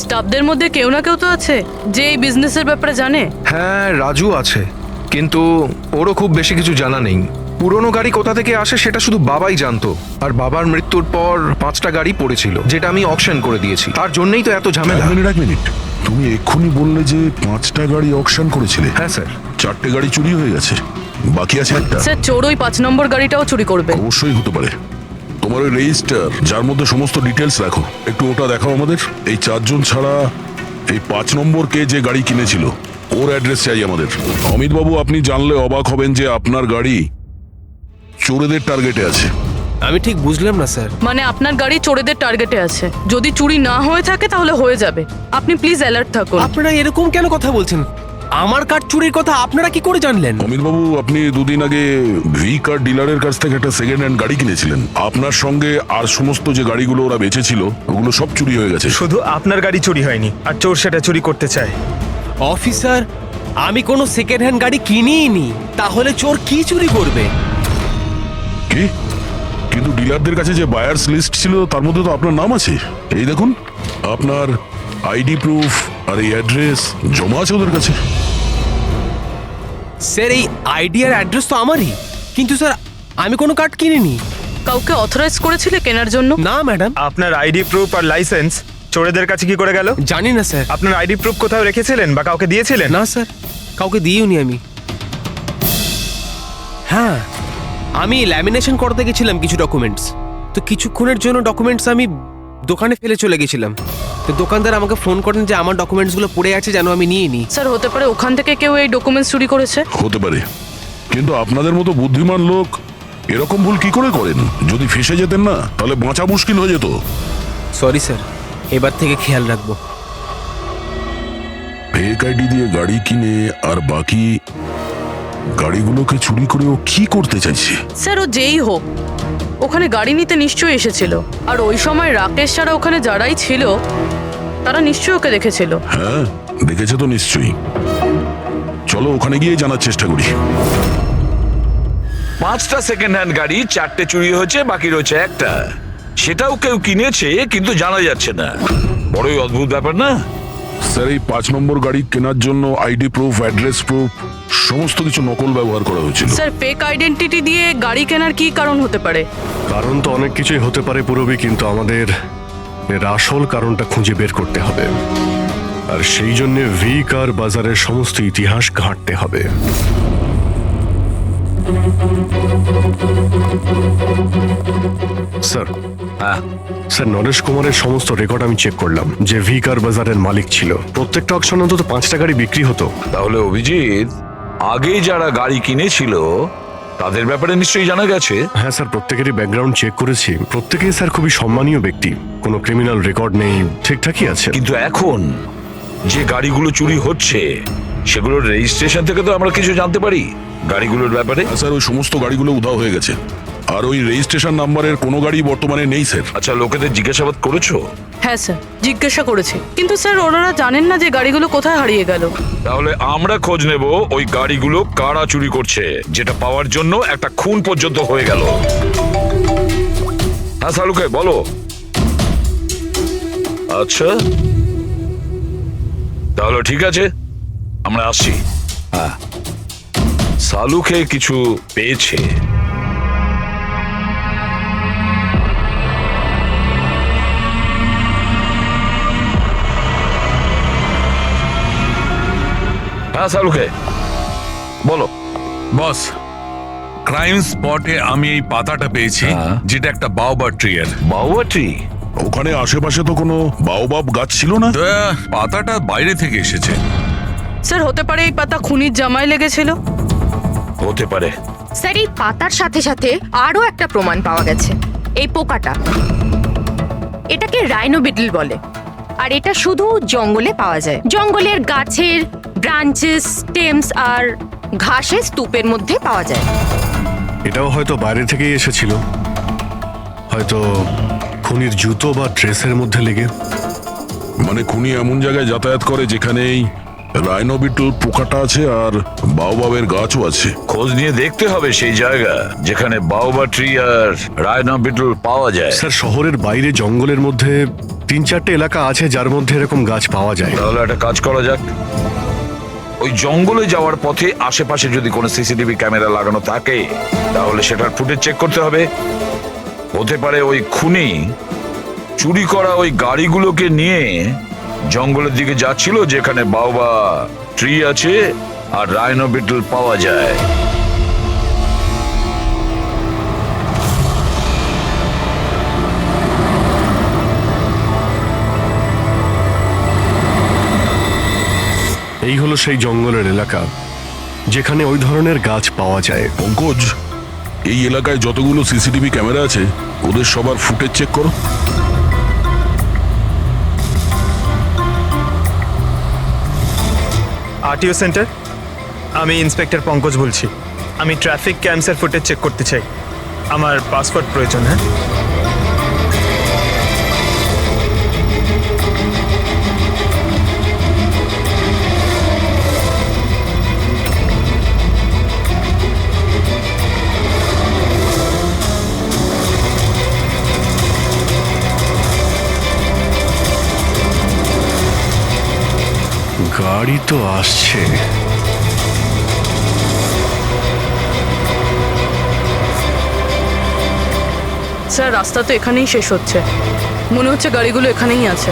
স্টাফদের মধ্যে কেউ না কেউ তো আছে যে এই বিজনেসের ব্যাপারে জানে। হ্যাঁ, রাজু আছে, কিন্তু ওরও খুব বেশি কিছু জানা নেই। পুরনো গাড়ি কোথা থেকে আসে সেটা শুধু বাবাই জানতো, আর বাবার মৃত্যুর পর 5টা গাড়ি পড়েছিল, যেটা আমি অকশন করে দিয়েছি। তার জন্যই তো এত ঝামেলা। এক মিনিট, তুমি এক্ষুনি বললে যে 5টা গাড়ি অকশন করেছিলে। হ্যাঁ স্যার। 4টে গাড়ি চুরি হয়ে গেছে, বাকি আছে একটা। স্যার, চোর ওই 5 নম্বর গাড়িটাও চুরি করবে। অবশ্যই হতে পারে। তোমার ওই রেজিস্টার যার মধ্যে সমস্ত ডিটেলস রাখো, একটু ওটা দেখাও আমাদের। এই 4 জন ছাড়া এই 5 নম্বর কে যে গাড়ি কিনেছিল ওর অ্যাড্রেস চাই আমাদের। অমিত বাবু, আপনি জানলে অবাক হবেন যে আপনার গাড়ি চোরেদের টার্গেটে আছে। আমি ঠিক বুঝলাম না স্যার। মানে আপনার গাড়ি চোরেদের টার্গেটে আছে। যদি চুরি না হয়ে থাকে তাহলে হয়ে যাবে। আপনি প্লিজ অ্যালার্ট থাকুন। আপনারা এরকম কেন কথা বলছেন? আমার কার চুরির কথা আপনারা কি করে জানলেন? অমিত বাবু, আপনি দুদিন আগে ভি কার ডিলারের কাছ থেকে একটা সেকেন্ড হ্যান্ড গাড়ি কিনেছিলেন। আপনার সঙ্গে আর সমস্ত যে গাড়িগুলো ওরা বেচেছিল ওগুলো সব চুরি হয়ে গেছে। শুধু আপনার গাড়ি চুরি হয়নি, আর চোর সেটা চুরি করতে চায়। অফিসার, আমি কোনো সেকেন্ড হ্যান্ড গাড়ি কিনিই নি, তাহলে চোর কি চুরি করবে? কি? কিন্তু ডিলারদের কাছে যে বায়ার্স লিস্ট ছিল তার মধ্যে তো আপনার নাম আছে। এই দেখুন, আপনার আইডি প্রুফ আর এই অ্যাড্রেস জমা আছে ওদের কাছে। স্যার, এই আইডি আর অ্যাড্রেস তো আমারই, কিন্তু স্যার আমি কোনো কার্ড কিনিনি। কাউকে অথরাইজ করেছিলে কেনার জন্য? না ম্যাডাম। আপনার আইডি প্রুফ আর লাইসেন্স চোরেদের কাছে কি করে গেল? জানি না স্যার। আপনার আইডি প্রুফ কোথাও রেখেছিলেন বা কাউকে দিয়েছিলেন? না স্যার, কাউকে দিইনি আমি। হ্যাঁ, আমি ল্যামিনেশন করতে গেছিলাম কিছু ডকুমেন্টস, তো কিছুক্ষণের জন্য ডকুমেন্টস আমি দোকানে ফেলে চলে গেছিলাম। তো দোকানদার আমাকে ফোন করেন যে আমার ডকুমেন্টসগুলো পড়ে আছে, যেন আমি নিয়ে নিই। স্যার, হতে পারে ওখান থেকে কেউ এই ডকুমেন্টস চুরি করেছে। হতে পারে, কিন্তু আপনাদের মতো বুদ্ধিমান লোক এরকম ভুল কি করে করেন? যদি ফেসে যেতেন না তাহলে বাঁচা মুশকিল হয়ে যেত। সরি স্যার, এবার থেকে খেয়াল রাখবো। ফেক আইডি দিয়ে গাড়ি কিনে আর বাকি গাড়িগুলোকে চুরি করে ও কি করতে চাইছে? স্যার, ও যেই হোক ওখানে গাড়ি নিতে নিশ্চয়ই এসেছিল, আর ওই সময় রাকেশ ছাড়া ওখানে যারাই ছিল তারা নিশ্চয়ই ওকে দেখেছিল। হ্যাঁ, দেখেছে তো নিশ্চয়ই। চলো ওখানে গিয়ে জানার চেষ্টা করি। 5টা সেকেন্ড হ্যান্ড গাড়ি, 4টে চুরি হয়েছে, বাকি রয়েছে একটা। সেটাও কেউ কিনেছে কিন্তু জানা যাচ্ছে না। বড়ই অদ্ভুত ব্যাপার না? স্যার, এই 5 নম্বর গাড়ি কেনার জন্য আইডি প্রুফ, অ্যাড্রেস প্রুফ সমস্ত কিছু নকল ব্যবহার করা হয়েছিল। স্যার, ফেক আইডেন্টিটি দিয়ে গাড়ি কেনার কি কারণ হতে পারে? কারণ তো অনেক কিছুই হতে পারে পুরবি, কিন্তু আমাদের এর আসল কারণটা খুঁজে বের করতে হবে, আর সেই জন্য ভি কার বাজারের সমস্ত ইতিহাস ঘাঁটতে হবে। স্যার, স্যার, নরেশ কুমারের সমস্ত রেকর্ড আমি চেক করলাম। যে ভি কার বাজারের মালিক ছিল, প্রত্যেকটা অকশনে অন্তত 5টা গাড়ি বিক্রি হতো। তাহলে অভিজিৎ, আগে যারা গাড়ি কিনেছিল তাদের ব্যাপারে নিশ্চয়ই জানা গেছে। হ্যাঁ স্যার, প্রত্যেকেরই ব্যাকগ্রাউন্ড চেক করেছি। প্রত্যেকেই স্যার খুবই সম্মানীয় ব্যক্তি, কোনো ক্রিমিনাল রেকর্ড নেই, ঠিকঠাকই আছে। কিন্তু এখন যে গাড়িগুলো চুরি হচ্ছে সেগুলোর রেজিস্ট্রেশন থেকে তো আমরা কিছু জানতে পারি গাড়িগুলোর ব্যাপারে। স্যার, ওই সমস্ত গাড়িগুলো উধাও হয়ে গেছে, আর ওই রেজিস্ট্রেশন নাম্বারের কোনো গাড়ি বর্তমানে নেই স্যার। আচ্ছা, লোকেদের জিজ্ঞাসাবাদ করেছো? হ্যাঁ স্যার, জিজ্ঞাসা করেছি, কিন্তু স্যার ওনারা জানেন না যে গাড়িগুলো কোথায় হারিয়ে গেল। তাহলে আমরা খোঁজ নেব ওই গাড়িগুলো কারা চুরি করছে, যেটা পাওয়ার জন্য একটা খুন পর্যন্ত হয়ে গেল। হ্যাঁ সালুকে বলো। আচ্ছা, তাহলে ঠিক আছে, আমরা আসছি। হ্যাঁ, সালুকে কিছু পেয়েছে। হ্যাঁ সালুকে বলো। বস, ক্রাইম স্পটে আমি এই পাতাটা পেয়েছি, যেটা একটা বাওবাব ট্রি এর। Baobab tree? ওখানে আশেপাশে তো কোনো বাওবাব গাছ ছিল না। পাতাটা বাইরে থেকে এসেছে। স্যার, হতে পারে এই পাতা খুনির জামায় লেগেছিল। হতে পারে। স্যার, এই পাতার সাথে সাথে আরো একটা প্রমাণ পাওয়া গেছে। এই পোকাটা, এটাকে রাইনো বিটল বলে, আর এটা শুধু জঙ্গলে পাওয়া যায়। জঙ্গলের গাছের ব্রাঞ্চেস, স্টেমস আর ঘাসের স্তূপের মধ্যে পাওয়া যায়। এটাও হয়তো বাইরে থেকেই এসেছিল, হয়তো খুনির জুতো বা ড্রেসের মধ্যে লেগে। মানে খুনি এমন জায়গায় যাতায়াত করে যেখানেই রাইনো বিটল পোকাটা আছে আর বাওবাবের গাছও আছে। খোঁজ নিয়ে দেখতে হবে সেই জায়গা যেখানে বাওবাব ট্রি আর রাইনো বিটল পাওয়া যায়। স্যার, শহরের বাইরে জঙ্গলের মধ্যে 3-4টে এলাকা আছে যার মধ্যে এরকম গাছ পাওয়া যায়। তাহলে একটা কাজ করা যাক, ওই জঙ্গলে যাওয়ার পথে আশেপাশে যদি কোনো সিসিটিভি ক্যামেরা লাগানো থাকে তাহলে সেটার ফুটেজ চেক করতে হবে। হতে পারে ওই খুনি চুরি করা ওই গাড়িগুলোকে নিয়ে জঙ্গলের দিকে যাচ্ছিল যেখানে বাওবা ট্রি আছে আর রাইনো বিটল পাওয়া যায়। এই হলো সেই জঙ্গলের এলাকা যেখানে ওই ধরনের গাছ পাওয়া যায়। পঙ্কজ, এই এলাকায় যতগুলো সিসিটিভি ক্যামেরা আছে ওদের সবার ফুটেজ চেক করো। আরটিও সেন্টার, আমি ইন্সপেক্টর পঙ্কজ বলছি। আমি ট্রাফিক ক্যামসের ফুটেজ চেক করতে চাই। আমার পাসপোর্ট প্রয়োজন। হ্যাঁ, গাড়ি তো আসছে। স্যার রাস্তা তো এখানেই শেষ হচ্ছে, মনে হচ্ছে গাড়িগুলো এখানেই আছে।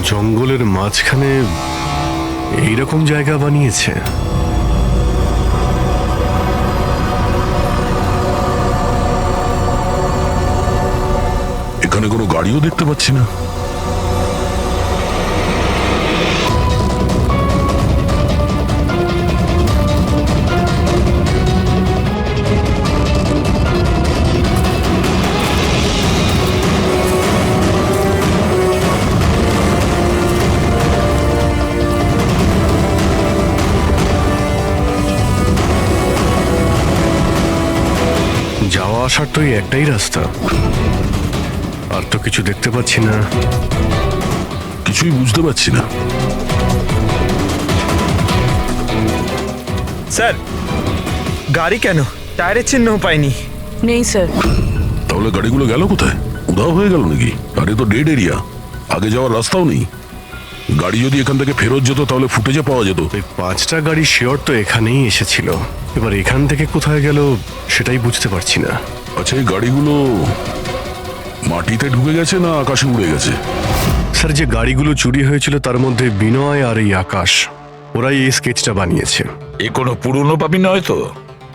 জঙ্গলের মাঝখানে এইরকম জায়গা বানিয়েছে। এখানে কোনো গাড়িও দেখতে পাচ্ছি না। যাওয়া আসার তো এই একটাই রাস্তা, আর তো কিছু দেখতে পাচ্ছি না। কিছুই বুঝতে পারছি না। স্যার গাড়ি কেন? টায়ারের চিহ্নও পাইনি। নেই স্যার। তাহলে গাড়িগুলো গেল কোথায়? উধাও হয়ে গেল নাকি? আরে তো ডেড এরিয়া, আগে যাওয়ার রাস্তাও নেই। গাড়ি যদি এখান থেকে ফেরত যেত তাহলে ফুটেজে পাওয়া যেত। এই 5টা গাড়ি শিওর তো এখানেই এসেছিল, এবার এখান থেকে কোথায় গেল সেটাই বুঝতে পারছি না। আচ্ছা, এই গাড়িগুলো মাটিতে ঢুকে গেছে না আকাশে উড়ে গেছে? স্যার যে গাড়িগুলো চুরি হয়েছিল তার মধ্যে বিনয় আর এই আকাশ, ওরাই এই স্কেচটা বানিয়েছে। এ কোনো পুরনো পাবি নয় তো?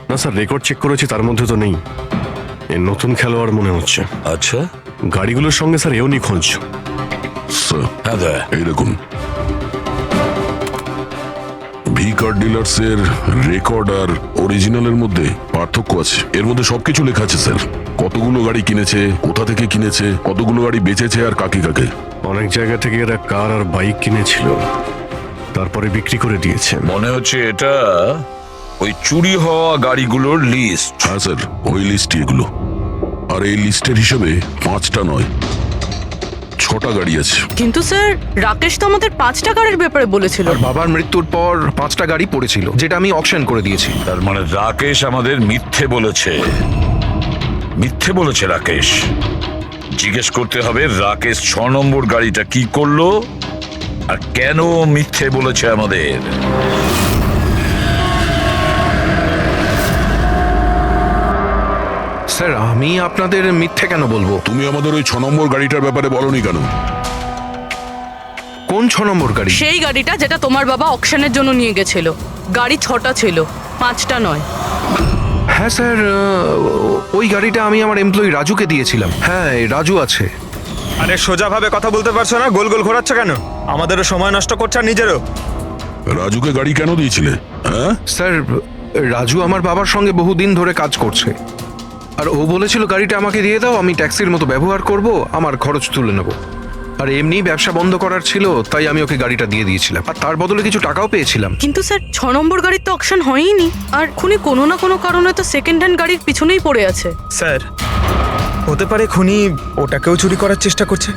না স্যার, রেকর্ড চেক করেছি, তার মধ্যে তো নেই। এ নতুন খেলোয়াড় মনে হচ্ছে। আচ্ছা, গাড়িগুলোর সঙ্গে স্যার এও নিখোঁজ। স্যার, হ্যাঁ দা। এই দেখুন, ভি কার ডিলার্স এর রেকর্ড আর অরিজিনালের মধ্যে পার্থক্য আছে। এর মধ্যে সবকিছু লেখা আছে স্যার, কতগুলো গাড়ি কিনেছে, কোথা থেকে কিনেছে, কতগুলো গাড়ি বেচেছে আর কাকে কাকে। অনেক জায়গা থেকে এরা কার আর বাইক কিনেছিল, তারপরে বিক্রি করে দিয়েছে। মনে হচ্ছে এটা ওই চুরি হওয়া গাড়িগুলোর লিস্ট। হ্যাঁ স্যার, ওই লিস্টই এগুলো। আর এই লিস্টের হিসেবে 5টা নয় 6টা গাড়ি আছে। কিন্তু স্যার রাকেশ তো আমাদের 5টা গাড়ির ব্যাপারে বলেছিল। আর বাবার মৃত্যুর পর 5টা গাড়ি পড়েছিল যেটা আমি অকশন করে দিয়েছি। তার মানে রাকেশ আমাদের মিথ্যে বলেছে। মিথ্যে বলেছে রাকেশ। জিজ্ঞেস করতে হবে রাকেশ 6 নম্বর গাড়িটা কি করলো আর কেন মিথ্যে বলেছে আমাদের। স্যার আমি আপনাদের মিথ্যে কেন বলবো? তুমি আমাদের ওই 6 নম্বর গাড়িটার ব্যাপারে বলনি কেন? কোন 6 নম্বর গাড়ি? সেই গাড়িটা যেটা তোমার বাবা অকশনের জন্য নিয়ে গেছিল। গাড়ি 6টা ছিল, 5টা নয়। হ্যাঁ স্যার, ওই গাড়িটা আমি আমার এমপ্লয়ি রাজুকে দিয়েছিলাম। হ্যাঁ, রাজু আছে। আরে সোজাভাবে কথা বলতে পারছো না, গোল গোল ঘোরাচ্ছ কেন? আমাদেরও সময় নষ্ট করছো আর নিজেরও। রাজুকে গাড়ি কেন দিয়েছিলে? হ্যাঁ স্যার রাজু আমার বাবার সঙ্গে বহুদিন ধরে কাজ করছে, আর ও বলেছিল গাড়িটা আমাকে দিয়ে দাও, আমি ট্যাক্সির মতো ব্যবহার করব, আমার খরচ তুলে নেব। আর এমনি ব্যবসা বন্ধ করার ছিল, তাই আমি ওকে গাড়িটা দিয়ে দিয়েছিলাম, আর তার বদলে কিছু টাকাও পেয়েছিলাম। কিন্তু স্যার 6 নম্বর গাড়ির তো অকশন হয়নি, আর খুনি কোনো না কোনো কারণে তো সেকেন্ড হ্যান্ড গাড়ির পিছনেই পড়ে আছে। স্যার, হতে পারে খুনি ওটাকেও চুরি করার চেষ্টা করছে।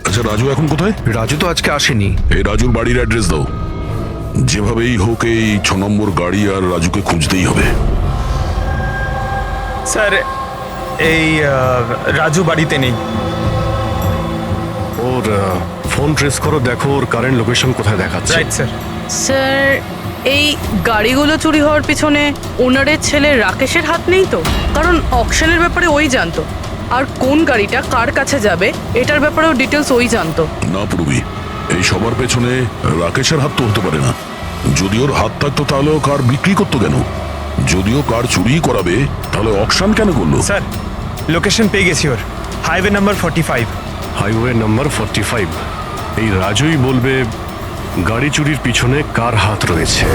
আচ্ছা, রাজু এখন কোথায়? রাজু তো আজকে আসেনি। এই রাজুর বাড়ির অ্যাড্রেস দাও। যেভাবেই হোক এই 6 নম্বর গাড়ি আর রাজুকে খুঁজতেই হবে। স্যার, এই রাজু বাড়িতে নেই। ওর ফোন ট্রেস করো, দেখো ওর কারেন্ট লোকেশন কোথায় দেখাচ্ছে। Right sir. স্যার, এই গাড়িগুলো চুরি হওয়ার পিছনে ওনারের ছেলে রাকেশের হাত নেই তো? কারণ অকশনের ব্যাপারে ওই জানতো, আর কোন গাড়িটা কার কাছে যাবে এটার ব্যাপারেও ডিটেলস ওই জানতো। না পূর্বী, এই সবার পেছনে রাকেশের হাত তো হতে পারে না। যদি ওর হাত থাকতো তাহলে ও কার বিক্রি করতো কেন? যদিও কার চুরি করাবে তাহলে অকশন কেন করলো? স্যার, লোকেশন পেয়ে গেছি ওর, হাইওয়ে নাম্বার 45। Highway number 45। এই রাজুই বলবে গাড়ি চুরির পিছনে কার হাত রয়েছে।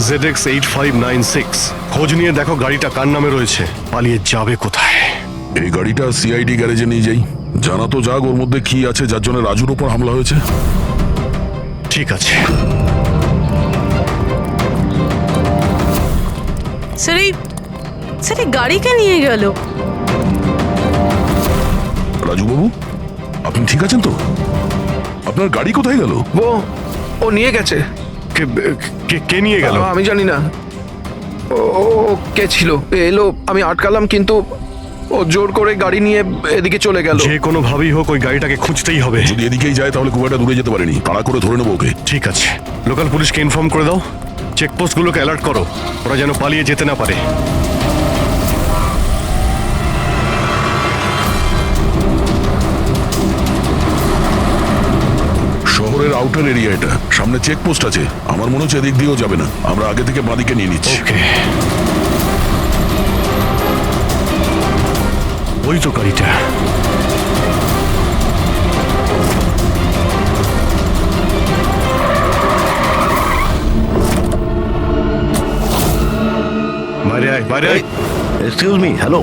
ZX8596 খোঁজ নিয়ে দেখো গাড়িটা কার নামে রয়েছে, পালিয়ে যাবে কোথায়। এই গাড়িটা সিআইডি গ্যারেজে নিয়ে যাই, জানা তো যাক ওর মধ্যে কি আছে যার জন্য রাজুর উপর হামলা হয়েছে। ঠিক আছে। স্যার, এই গাড়িকে নিয়ে গেল। রাজু বাবু, আপনি ঠিক আছেন তো? আপনার গাড়ি কোথায় গেল? ও নিয়ে গেছে। কে নিয়ে গেল? আমি জানি না। ও কে ছিল, এলো, আমি আটকালাম, কিন্তু ও জোর করে গাড়ি নিয়ে এদিকে চলে গেল। যে কোনো ভাবেই হোক ওই গাড়িটাকে খুঁজতেই হবে। যদি এদিকেই যায় তাহলে খুব একটা দূরে যেতে পারেনি, তাড়া করে ধরে নেবো ওকে। ঠিক আছে, লোকাল পুলিশকে ইনফর্ম করে দাও, চেকপোস্টগুলোকে অ্যালার্ট করো, ওরা যেন পালিয়ে যেতে না পারে। শহরের আউটার এরিয়া এটা, সামনে চেকপোস্ট আছে, আমার মনে হচ্ছে এদিক দিয়েও যাবে না, আমরা আগে থেকে বাঁদিকে নিয়ে নিচ্ছি। ওকে, ওই তো গাড়িটা। বাইরে আয়, বাইরে আয়। এক্সকিউজ মি, হ্যালো,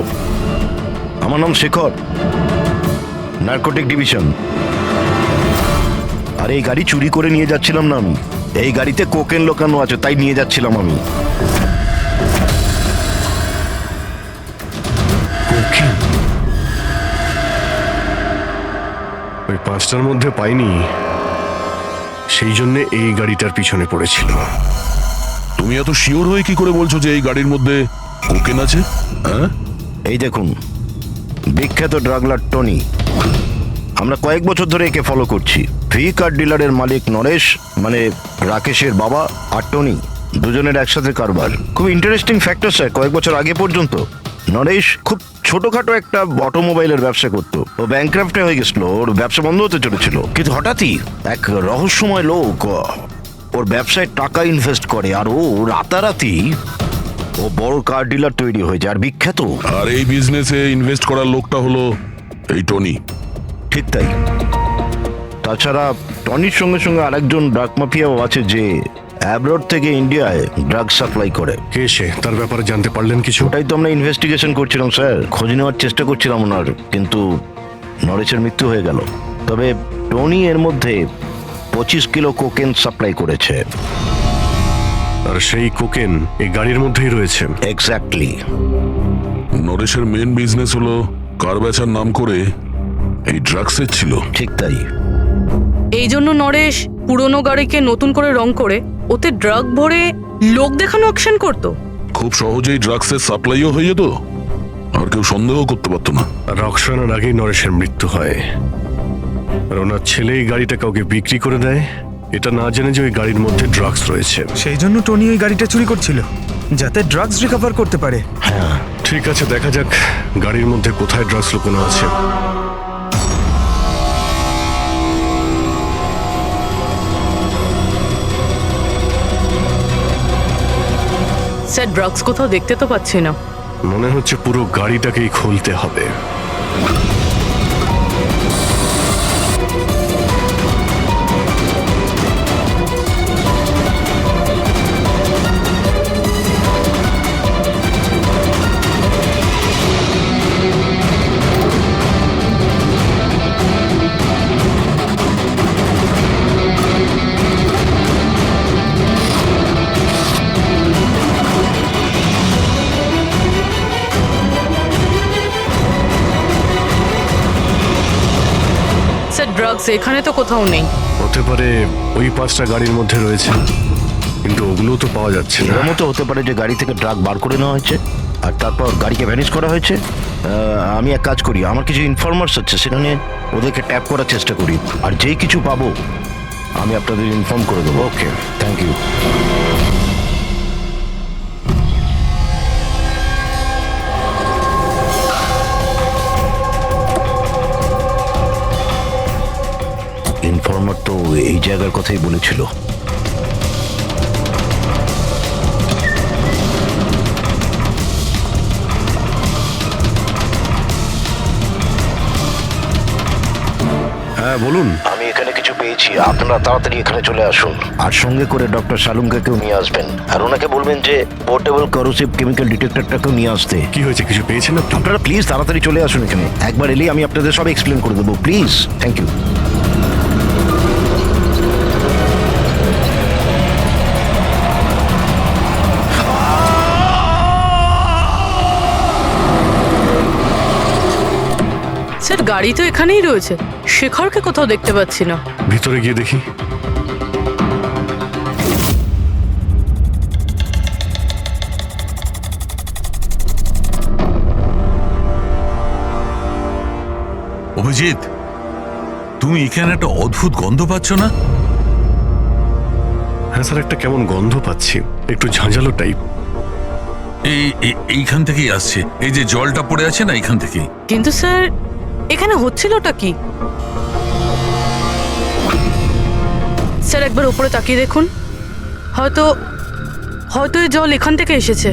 আমার নাম শেখর, নার্কোটিক ডিভিশন। আর এই গাড়ি চুরি করে নিয়ে যাচ্ছিলাম না আমি, এই গাড়িতে কোকেন লোকানো আছে, তাই নিয়ে যাচ্ছিলাম আমি। কোকেন? ওই 5টার মধ্যে পাইনি, সেই জন্য এই গাড়িটার পিছনে পড়েছিল। তুমি এত শিওর হয়ে কি করে বলছো যে এই গাড়ির মধ্যে কোকেন আছে? হ্যাঁ, এই দেখুন, বিখ্যাত ড্রাগলার টনি, আমরা কয়েক বছর ধরে একে ফলো করছি। ভি কার ডিলারের মালিক নরেশ, মানে রাকেশের বাবা, আর টনি, দুজনের একসাথে কারবার। খুব ইন্টারেস্টিং ফ্যাক্টর স্যার, কয়েক বছর আগে পর্যন্ত নরেশ খুব ছোটখাটো একটা অটোমোবাইলের ব্যবসা করতো। ও ব্যাংক্রাফ্টে হয়ে গেছিল, ওর ব্যবসা বন্ধ হতে চলেছিল, কিন্তু হঠাৎই এক রহস্যময় লোক ওর ব্যবসায় টাকা ইনভেস্ট করে, আর ও রাতারাতি ও বড় কার ডিলার তৈরি হয়েছে আর বিখ্যাত। আর এই বিজনেসে ইনভেস্ট করার লোকটা হলো এই টনি। ঠিক তাই। তাছাড়া টনির সঙ্গে সঙ্গে আরেকজন ড্রাগ মাফিয়াও আছে যে অ্যাব্রড থেকে ইন্ডিয়ায় ড্রাগ সাপ্লাই করে। কে সে? তার ব্যাপারে জানতে পারলেন কিছু? ওটাই তো আমরা ইনভেস্টিগেশন করছিলাম স্যার, খোঁজ নেওয়ার চেষ্টা করছিলাম ওনার, কিন্তু নরেশের মৃত্যু হয়ে গেল। তবে টনি এর মধ্যে 25 কিলো কোকেন সাপ্লাই করেছে। আর সেই কোকেন এই গাড়ির মধ্যেই রয়েছে। এক্স্যাক্টলি। নরেশের মেন বিজনেস হলো কার বেচার নাম করে এই ড্রাগসের ছিল। ঠিক তাই। এই জন্য নরেশ পুরনো গাড়িকে নতুন করে রং করে ওতে ড্রাগ ভরে লোক দেখানো অকশন করতো। খুব সহজেই ড্রাগসের সাপ্লাইও হয়ে যেত, আর কেউ সন্দেহ করতে পারতো না। আর রক্সানার আগেই নরেশের মৃত্যু হয়। আর ওনার ছেলে এই গাড়িটা কাউকে বিক্রি করে দেয়, এটা না জেনে যে ওই গাড়ির মধ্যে ড্রাগস রয়েছে। সেই জন্য টনি ওই গাড়িটা চুরি করছিল, যাতে ড্রাগস রিকভার করতে পারে। হ্যাঁ, ঠিক আছে, দেখা যাক গাড়ির মধ্যে কোথায় ড্রাগস লুকোনো আছে। স্যার, ড্রাগস কোথাও দেখতে তো পাচ্ছি না। মনে হচ্ছে পুরো গাড়িটাকেই খুলতে হবে। স্যার, ড্রাগস এখানে তো কোথাও নেই। হতে পারে ওই 5টা গাড়ির মধ্যে রয়েছে, কিন্তু ওগুলো তো পাওয়া যাচ্ছে না। এর মতো হতে পারে যে গাড়ি থেকে ড্রাগ বার করে নেওয়া হয়েছে আর তারপর গাড়িকে ভ্যানিশ করা হয়েছে। আমি এক কাজ করি, আমার কিছু ইনফরমার্স আছে, সেখানে ওদেরকে ট্যাপ করার চেষ্টা করি, আর যেই কিছু পাবো আমি আপনাদের ইনফর্ম করে দেবো। ওকে, থ্যাংক ইউ। ইনফর্মার তো এই জায়গার কথাই বলেছিল। হ্যাঁ বলুন। আমি এখানে কিছু পেয়েছি, আপনারা তাড়াতাড়ি এখানে চলে আসুন, আর সঙ্গে করে ডক্টর শালুমকেও নিয়ে আসবেন, আর ওনাকে বলবেন যে পোর্টেবল করোসিভ কেমিক্যাল ডিটেক্টরটাকেও নিয়ে আসতে। কি হয়েছে, কিছু পেয়েছেন আপনি? আপনারা প্লিজ তাড়াতাড়ি চলে আসুন এখানে, একবার এলেই আমি আপনাদের সব এক্সপ্লেন করে দেবো, প্লিজ। Thank you. স্যার, গাড়ি তো এখানেই রয়েছে, শেখরকে কোথাও দেখতে পাচ্ছি না। ভিতরে গিয়ে দেখি। অভিজিৎ, তুমি এখানে একটা অদ্ভুত গন্ধ পাচ্ছ না? হ্যাঁ স্যার, একটা কেমন গন্ধ পাচ্ছি, একটু ঝাঁঝালো টাইপ। এইখান থেকেই আসছে, এই যে জলটা পড়ে আছে না, এইখান থেকেই। কিন্তু স্যার, এখানে হচ্ছিলটা কি? স্যার, একবার উপরে তাকিয়ে দেখুন, হয়তো হয়তো এই জল এখান থেকে এসেছে।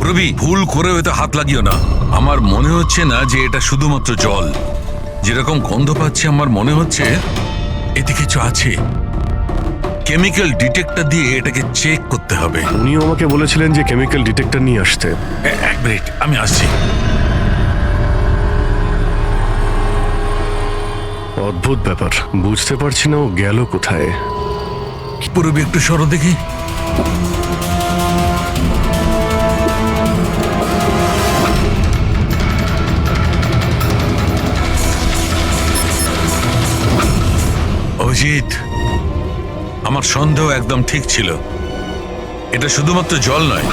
রবি, ভুল করে হয়তো হাত লাগিও না। আমার মনে হচ্ছে না যে এটা শুধুমাত্র জল। যেরকম গন্ধ পাচ্ছি, আমার মনে হচ্ছে এতে কিছু আছে। কেমিক্যাল ডিটেক্টর দিয়ে এটাকে চেক করতে হবে। উনিও আমাকে বলেছিলেন যে কেমিক্যাল ডিটেক্টর নিয়ে আসতে। এক মিনিট, আমি আসছি। অদ্ভুত ব্যাপার, বুঝতে পারছি না ও গেল কোথায়। পুরবি, একটু সরো দেখি। অভিজিৎ, আমার সন্দেহ একদম ঠিক ছিল। এটা শুধুমাত্র জল নয়,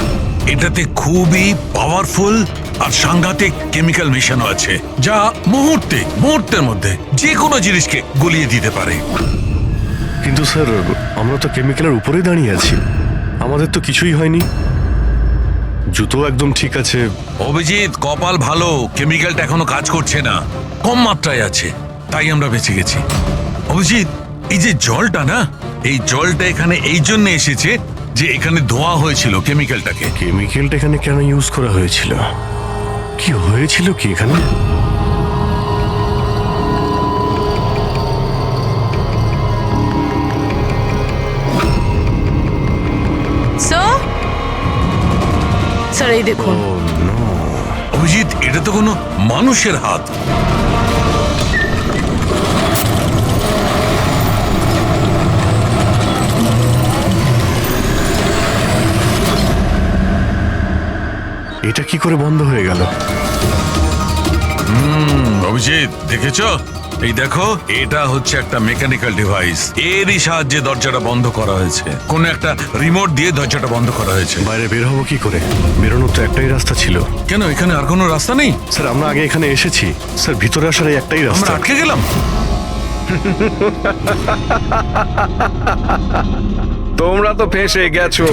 এটাতে খুবই পাওয়ারফুল আর সাংঘাতিক কেমিক্যাল মেশানো আছে, যা মুহূর্তের মধ্যে যে কোনো জিনিসকে গলিয়ে দিতে পারে। কিন্তু স্যার, আমরা তো কেমিক্যালের উপরেই দাঁড়িয়ে আছি, আমাদের তো কিছুই হয়নি, জুতো একদম ঠিক আছে। অভিজিৎ, কপাল ভালো, কেমিক্যালটা এখনো কাজ করছে না, কম মাত্রায় আছে, তাই আমরা বেঁচে গেছি। অভিজিৎ, এই যে জলটা না, এই জলটা এখানে এই জন্য এসেছে যে এখানে ধোয়া হয়েছিল কেমিক্যালটাকে। কেমিক্যালটা এখানে কেন ইউজ করা হয়েছিল? কি হয়েছিল কি এখানে? স্যার এই দেখুন। অভিজিৎ, এটা তো কোনো মানুষের হাত। এটা কি করে বন্ধ হয়ে গেল? অভিজিৎ, দেখেছো? এই দেখো, এটা হচ্ছে একটা মেকানিক্যাল ডিভাইস। এরই সাহায্যে দরজাটা বন্ধ করা হয়েছে। কোন একটা রিমোট দিয়ে দরজাটা বন্ধ করা হয়েছে। বাইরে বের হবো কি করে? বেরোনোর তো একটাই রাস্তা ছিল। কেন, এখানে আর কোনো রাস্তা নেই? স্যার আমরা আগে এখানে এসেছি স্যার, ভিতরে আসার এই একটাই আমরা রাস্তা। আটকে গেলাম। তোমরা তো ফেঁসে গেছো।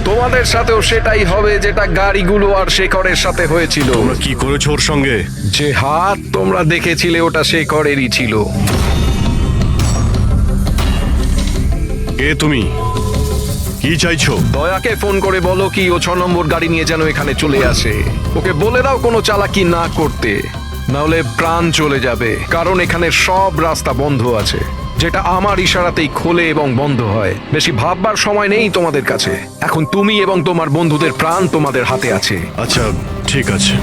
তোমাদের সাথেও সেটাই হবে যেটা গাড়িগুলো আর শেখরের সাথে হয়েছিল। তোমরা কি করেছো ওর সঙ্গে? যে হাত তোমরা দেখেছিলে ওটা শেখরেরই ছিল। কে তুমি? কি চাইছো? দয়াকে ফোন করে বলো কি ও 6 নম্বর গাড়ি নিয়ে যেন এখানে চলে আসে। ওকে বলে দাও কোনো চালাকি না করতে, নাহলে প্রাণ চলে যাবে। কারণ এখানে সব রাস্তা বন্ধ আছে, যেটা আমার ইশারাতেই খোলে এবং বন্ধ হয়। বেশি ভাববার সময় নেই তোমাদের কাছে। এখন তুমি এবং তোমার বন্ধুদের প্রাণ তোমাদের হাতে আছে। আচ্ছা ঠিক আছে।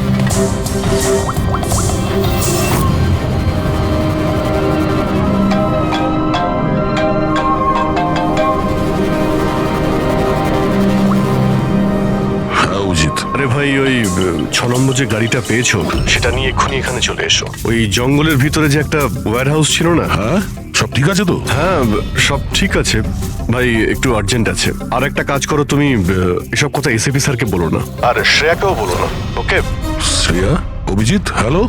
হ্যাঁ অভিজিৎ, আরে ভাই ওই 6 নম্বর যে গাড়িটা পেয়েছো সেটা নিয়ে এক্ষুনি এখানে চলে এসো। ওই জঙ্গলের ভিতরে যে একটা ওয়্যার হাউস ছিল না? হ্যাঁ সব ঠিক আছে তো? হ্যাঁ সব ঠিক আছে ভাই, একটু আর্জেন্ট আছে। আর একটা কাজ করো, তুমি এসব কথা এসিপি স্যারকে বলো না, আর শ্রেয়াকেও বলো না, ওকে? শ্রেয়া? অভিজিৎ, হ্যালো।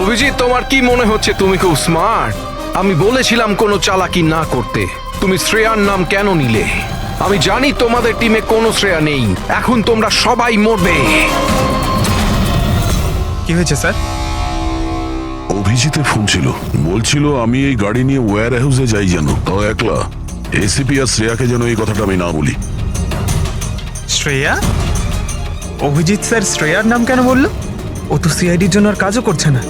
অভিজিৎ, তোমার কি মনে হচ্ছে তুমি খুব স্মার্ট? আমি বলেছিলাম কোনো চালাকি না করতে। তুমি শ্রেয়ার নাম কেন নিলে? আমি জানি তোমাদের টিমে কোনো শ্রেয়া নেই। এখন তোমরা সবাই মরবে। কি হয়েছে স্যার? অভিজিতের ফোন ছিল, বলছিল আমি এই গাড়ি নিয়ে ওয়্যার হাউসে যাই যেন, তাও একলা। এসিপি আর শ্রেয়াকে যেন এই কথাটা আমি না বলি। শ্রেয়া? অভিজিৎ স্যার শ্রেয়ার নাম কেন বললো? ও তো সিআইডির জন্য আর কাজও করছে না।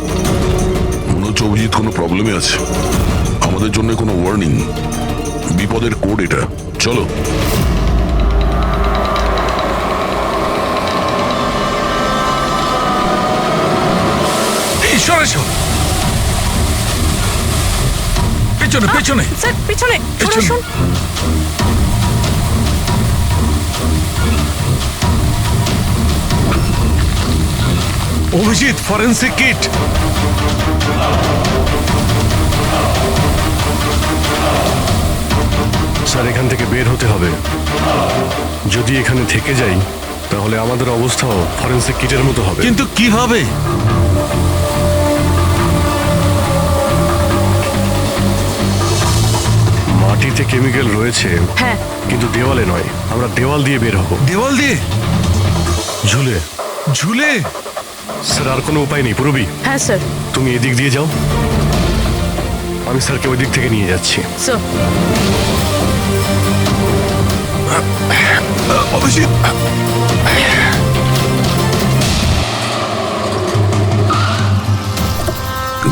মনে হচ্ছে অভিজিৎ কোনো প্রবলেমে আছে। আমাদের জন্য কোনো ওয়ার্নিং, বিপদের কোড এটা। চলো। এই সরে এসো। পেছনে পেছনে। স্যার পিছনে সরে আসুন। Abhijit, forensic kit. স্যার এখান থেকে বের হতে হবে। যদি এখানে থেকে যাই তাহলে আমাদের অবস্থাও ফরেন্সিক কিটের মতো হবে। কিন্তু কিভাবে? মাটিতে কেমিক্যাল রয়েছে, হ্যাঁ কিন্তু দেওয়ালে নয়। আমরা দেওয়াল দিয়ে বের হব। দেওয়াল দিয়ে? ঝুলে। ঝুলে? স্যার আর কোনো উপায় নেই পুরবি। হ্যাঁ স্যার। তুমি এদিক দিয়ে যাও, আমি স্যারকে ওই দিক থেকে নিয়ে যাচ্ছি। স্যার অভিজিৎ,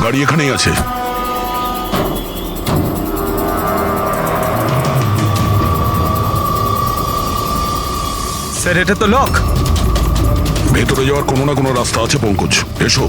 গাড়ি এখানেই আছে। স্যার এটা তো লক। ভেতরে যাওয়ার কোনো না কোনো রাস্তা আছে পঙ্কজ, এসো।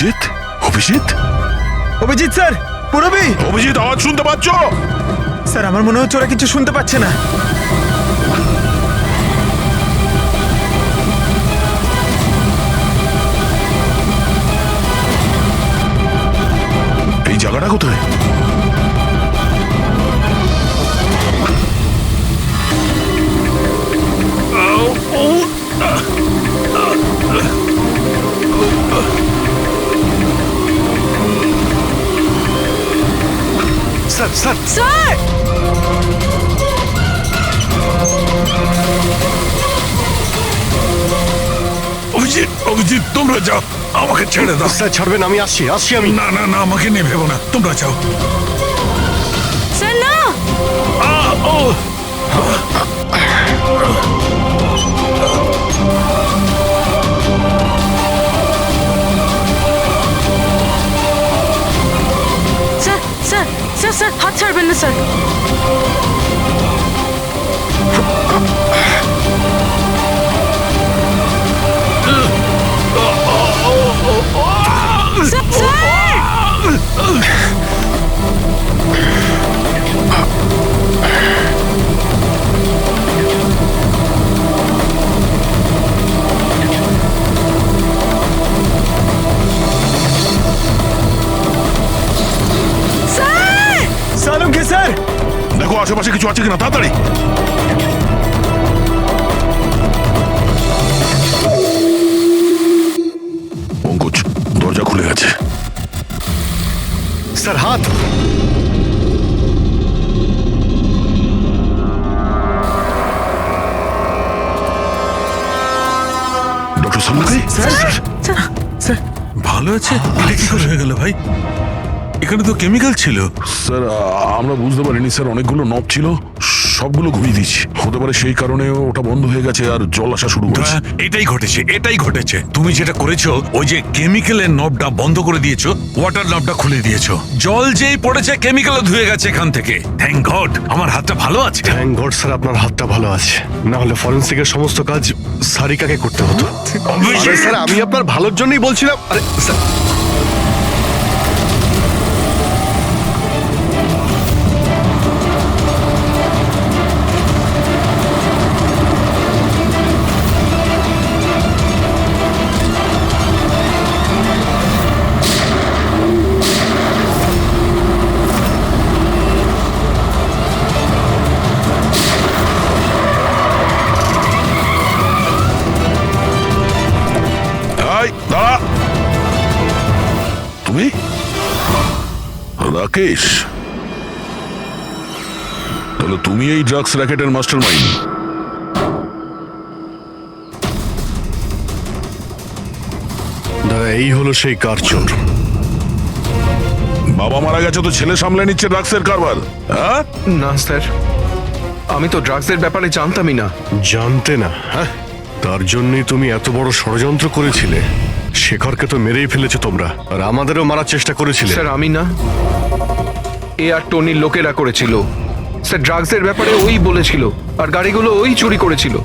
অভিজিৎ অভিজিৎ অভিজিৎ স্যার, পুরবি অভিজিৎ, আওয়াজ শুনতে পাচ্ছ? স্যার, আমার মনে হচ্ছে ওরা কিছু শুনতে পাচ্ছে না। এই জায়গাটা কোথায়? Sir sir sir Abhijit Abhijit, তোমরা যাও, আমাকে ছেড়ে দাও। স্যার ছাড়বেন, আমি আসছি আমি। না না না, আমাকে নিয়ে ভেবো না, তোমরা যাও। স্যার না, স্যার স্যার স্যার স্যার হাত ছাড়বেন না স্যার। Sir, sir! স্যার! সালুমকে স্যার, দেখো আশেপাশে কিছু আছে কিনা, তাড়াতাড়ি। পঙ্কজ, দরজা খুলে গেছে। স্যার হাত। ডক্টর সামুকে, ভালো আছে? এটা কি করে হয়ে গেল ভাই? এখানে তো কেমিক্যাল ছিল। স্যার আমরা বুঝতে পারিনি স্যার, অনেকগুলো নব ছিল, সবগুলো ঘুরিয়ে দিচ্ছি। হতে পারে সেই কারণে ওটা বন্ধ হয়ে গেছে আর জল আসা শুরু করেছে। এটাই ঘটেছে। তুমি যেটা করেছো, ওই যে কেমিক্যালের নবটা বন্ধ করে দিয়েছো, ওয়াটার নবটা খুলে দিয়েছো। জল যেই পড়েছে, কেমিক্যালও ধুয়ে গেছে এখান থেকে। থ্যাংক গড, আমার হাতটা ভালো আছে। থ্যাংক গড স্যার, আপনার হাতটা ভালো আছে, না হলে ফরেন্সিকের সমস্ত কাজ সারিকাকে করতে হতো। আরে স্যার, আমি আপনার ভালোর জন্যই বলছিলাম। আরে স্যার, এই, দাঁড়া। তুমি রাকেশ? তাহলে তুমি এই ড্রাগস র্যাকেটের মাস্টার মাইন্ড। দাদা এই হলো সেই কার চোর। বাবা মারা গেছে তো ছেলে সামলে নিচ্ছে ড্রাগসের কারবার, হ্যাঁ? না স্যার, আমি তো ড্রাগসের ব্যাপারে জানতামই না। জানতে না? হ্যাঁ, তার জন্যই তুমি এত বড় ষড়যন্ত্র করেছিলে। শেখরকে তো মেরেই ফেলেছো তোমরা, আর আমাদেরও মারার চেষ্টা করেছিলে। স্যার আমি না, এ আর টনির লোকেরা করেছিল। স্যার ড্রাগসের ব্যাপারে ওই বলেছিল, আর গাড়িগুলো ওই চুরি করেছিল।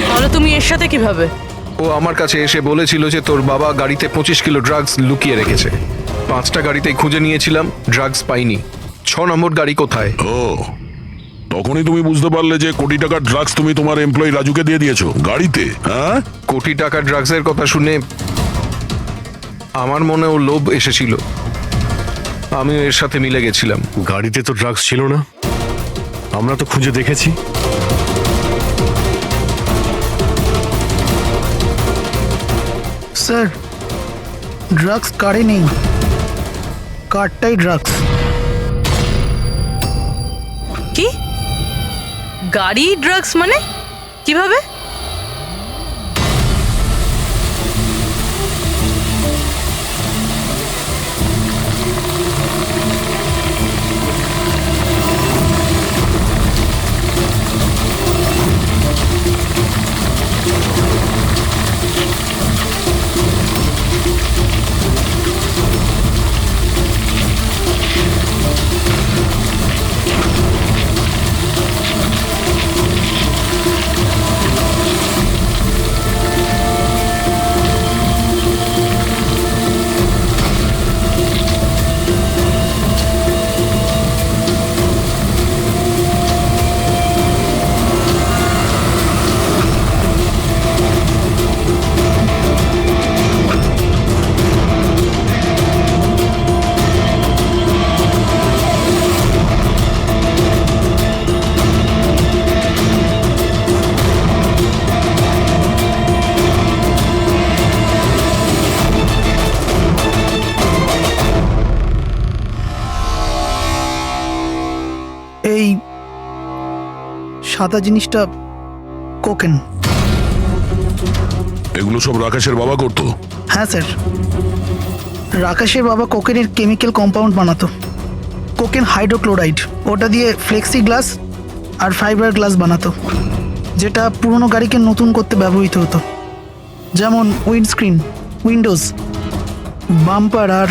তাহলে তুমি এর সাথে কিভাবে? ও আমার কাছে এসে বলেছিল যে তোর বাবা গাড়িতে 25 কিলো ড্রাগস লুকিয়ে রেখেছে। 5টা গাড়িতেই খুঁজে নিয়েছিলাম, ড্রাগস পাইনি। 6 নম্বর গাড়ি কোথায়? ও, তখনই তুমি বুঝতে পারলে যে কোটি টাকার ড্রাগস তুমি তোমার এমপ্লয়ি রাজুকে দিয়ে দিয়েছো গাড়িতে, হ্যাঁ? কোটি টাকা ড্রাগসের কথা শুনে আমার মনেও লোভ এসেছিল, আমিও এর সাথে মিলে গেছিলাম। গাড়িতে তো ড্রাগস ছিল না, আমরা তো খুঁজে দেখেছি। স্যার, ড্রাগস কারে নেই, কারটাই ড্রাগস। কি? গাড়ি ড্রাগস মানে কিভাবে? সাদা জিনিসটা কোকেন। এগুলো সব রাকেশের বাবা করতো? হ্যাঁ স্যার, রাকেশের বাবা কোকেনের কেমিক্যাল কম্পাউন্ড বানাতো, কোকেন হাইড্রোক্লোরাইড। ওটা দিয়ে ফ্লেক্সি গ্লাস আর ফাইবার গ্লাস বানাতো, যেটা পুরনো গাড়িকে নতুন করতে ব্যবহৃত হতো, যেমন উইন্ডস্ক্রিন, উইন্ডোজ, বাম্পার আর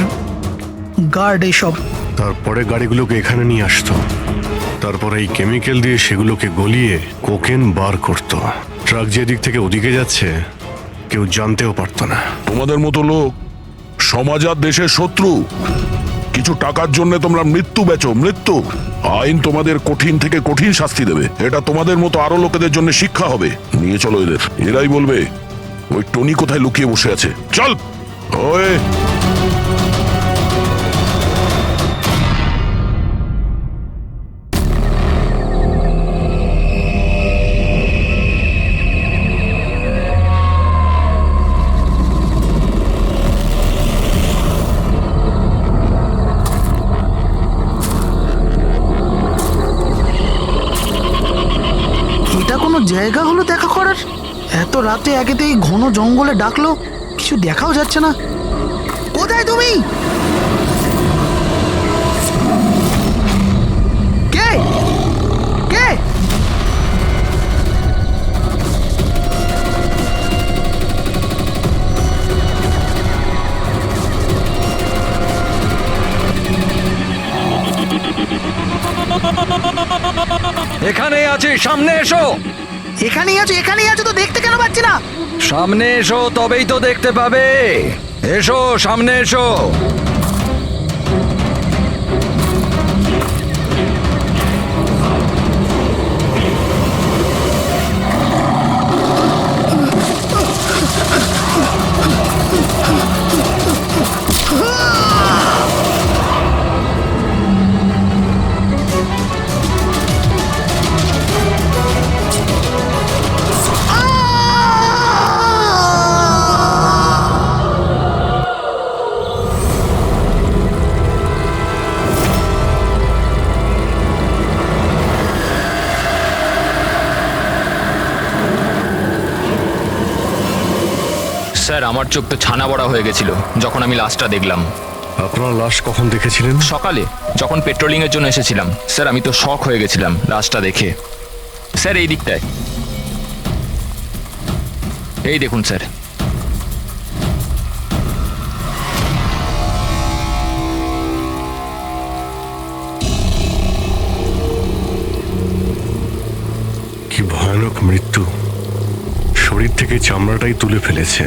গার্ড এইসব। তারপরে গাড়িগুলোকে এখানে নিয়ে আসতো, তারপরে এই কেমিক্যাল দিয়ে সেগুলোকে গলিয়ে কোকেন বার করতো। ট্রাক যে দিক থেকে ওদিকে যাচ্ছে কেউ জানতেও পারতো না। তোমাদের মতো লোক সমাজ আর দেশের শত্রু। কিছু টাকার জন্য তোমরা মৃত্যু বেচো, মৃত্যু। আইন তোমাদের কঠিন থেকে কঠিন শাস্তি দেবে। এটা তোমাদের মতো আরো লোকেদের জন্য শিক্ষা হবে। নিয়ে চলো এদের, এরাই বলবে ওই টনি কোথায় লুকিয়ে বসে আছে। চল ওই। এটা কোনো জায়গা হলো দেখা করার? এত রাতে একেতেই ঘন জঙ্গলে ডাকলো, কিছু দেখাও যাচ্ছে না। কোথায় তুমি? কে কে? এখানেই আছি, সামনে এসো। এখানেই আছো তো দেখতে কেন পাচ্ছি না? সামনে এসো, তবেই তো দেখতে পাবে। এসো, সামনে এসো। স্যার, আমার চোখ তো ছানা বড়া হয়ে গেছিল যখন আমি লাশটা দেখলাম। আপনারা লাশ কখন দেখেছিলেন? সকালে, যখন পেট্রোলিং এর জন্য এসেছিলাম। স্যার, আমি তো শক হয়ে গেছিলাম লাশটা দেখে। স্যার, এই দিকটায়, এই দেখুন স্যার। কি ভয়ানক মৃত্যু! শরীর থেকে চামড়াটাই তুলে ফেলেছে।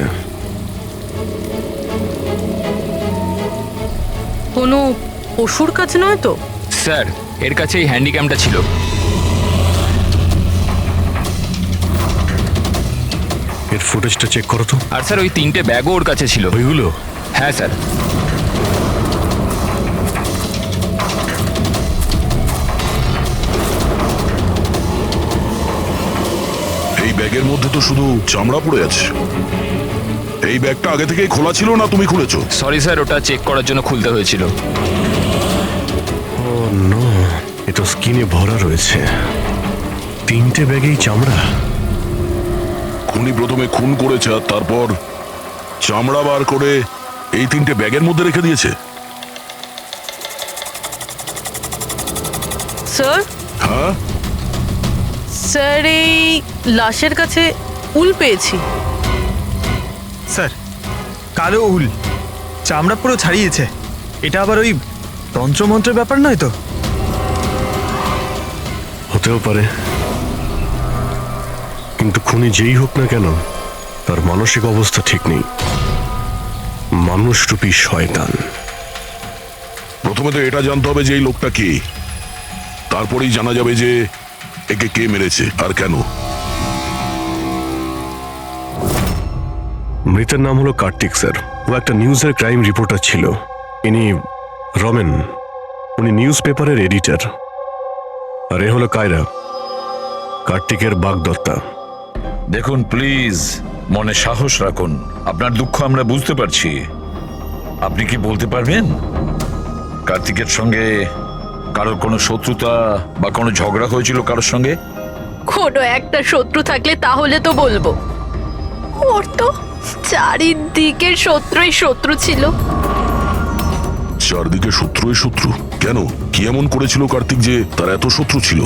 কোনো পশুর কাজ নয় তো? স্যার, এর কাছে এই হ্যান্ডিক্যামটা ছিল। এর ফুটেজটা চেক করো তো। আর স্যার, ওই 3টে ব্যাগও ওর কাছে ছিল। ওইগুলো? হ্যাঁ স্যার। এই ব্যাগের মধ্যে তো শুধু চামড়া পড়ে আছে। এই ব্যাগটা আগে থেকেই খোলা ছিল না তুমি খুলেছো? সরি স্যার, ওটা চেক করার জন্য খুলতে হয়েছিল। ও নো, এ তো স্কিনে ভরা রয়েছে। 3টে ব্যাগেই চামড়া। খুনি প্রথমে খুন করেছে আর তারপর চামড়া বার করে এই 3টে ব্যাগের মধ্যে রেখে দিয়েছে। স্যার, হ্যাঁ স্যার, এই লাশের কাছে উল পেয়েছি। স্যার, কালো উল, চামড়া পুরো ছাড়িয়েছে। এটা আবার ওই তন্ত্রমন্ত্রের ব্যাপার নয় তো? হতেও পারে, কিন্তু খুনি যেই হোক না কেন তার মানসিক অবস্থা ঠিক নেই। মানুষরূপী শয়তান। প্রথমে তো এটা জানতে হবে যে এই লোকটা কে, তারপরেই জানা যাবে যে একে কে মেরেছে আর কেন। মৃতের নাম হলো কার্তিক স্যার। ও একটা নিউজের ক্রাইম রিপোর্টার ছিল। ইনি রমেন, উনি নিউজ পেপারের এডিটর। আর এ হলো কায়রা, কার্তিকের বাগদত্তা। দেখুন প্লিজ, মনে সাহস রাখুন। আপনার দুঃখ আমরা বুঝতে পারছি। আপনি কি বলতে পারবেন কার্তিকের সঙ্গে কারোর কোনো শত্রুতা বা কোনো ঝগড়া হয়েছিল কারোর সঙ্গে? কোনো একটা শত্রু থাকলে তাহলে তো বলবো। ওর তো চারিদিকে শত্রুই শত্রু ছিল। চারদিকে শত্রুই শত্রু কেন? কি এমন করেছিল কার্তিক যে তার এত শত্রু ছিল?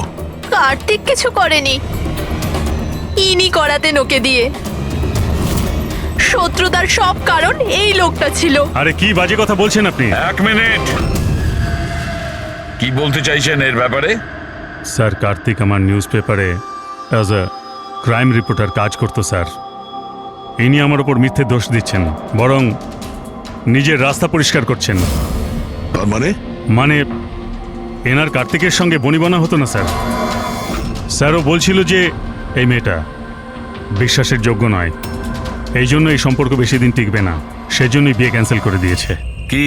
কার্তিক কিছু করেনি, ইনি করাতেন ওকে দিয়ে। শত্রুতার সব কারণ এই লোকটা ছিল। আরে কি বাজে কথা বলছেন আপনি? 1 মিনিট, কি বলতে চাইছেন এর ব্যাপারে? স্যার, কার্তিক আমার নিউজ পেপারে অ্যাজ আ ক্রাইম রিপোর্টার কাজ করতো স্যার। ইনি আমার ওপর মিথ্যে দোষ দিচ্ছেন, বরং নিজের রাস্তা পরিষ্কার করছেন। তার মানে? মানে এনার কার্তিকের সঙ্গে বনিবনা হতো না স্যার। স্যারও বলছিল যে এই মেয়েটা বিশ্বাসের যোগ্য নয়, এই জন্য এই সম্পর্ক বেশি দিন টিকবে না, সেজন্যই বিয়ে ক্যান্সেল করে দিয়েছে। কি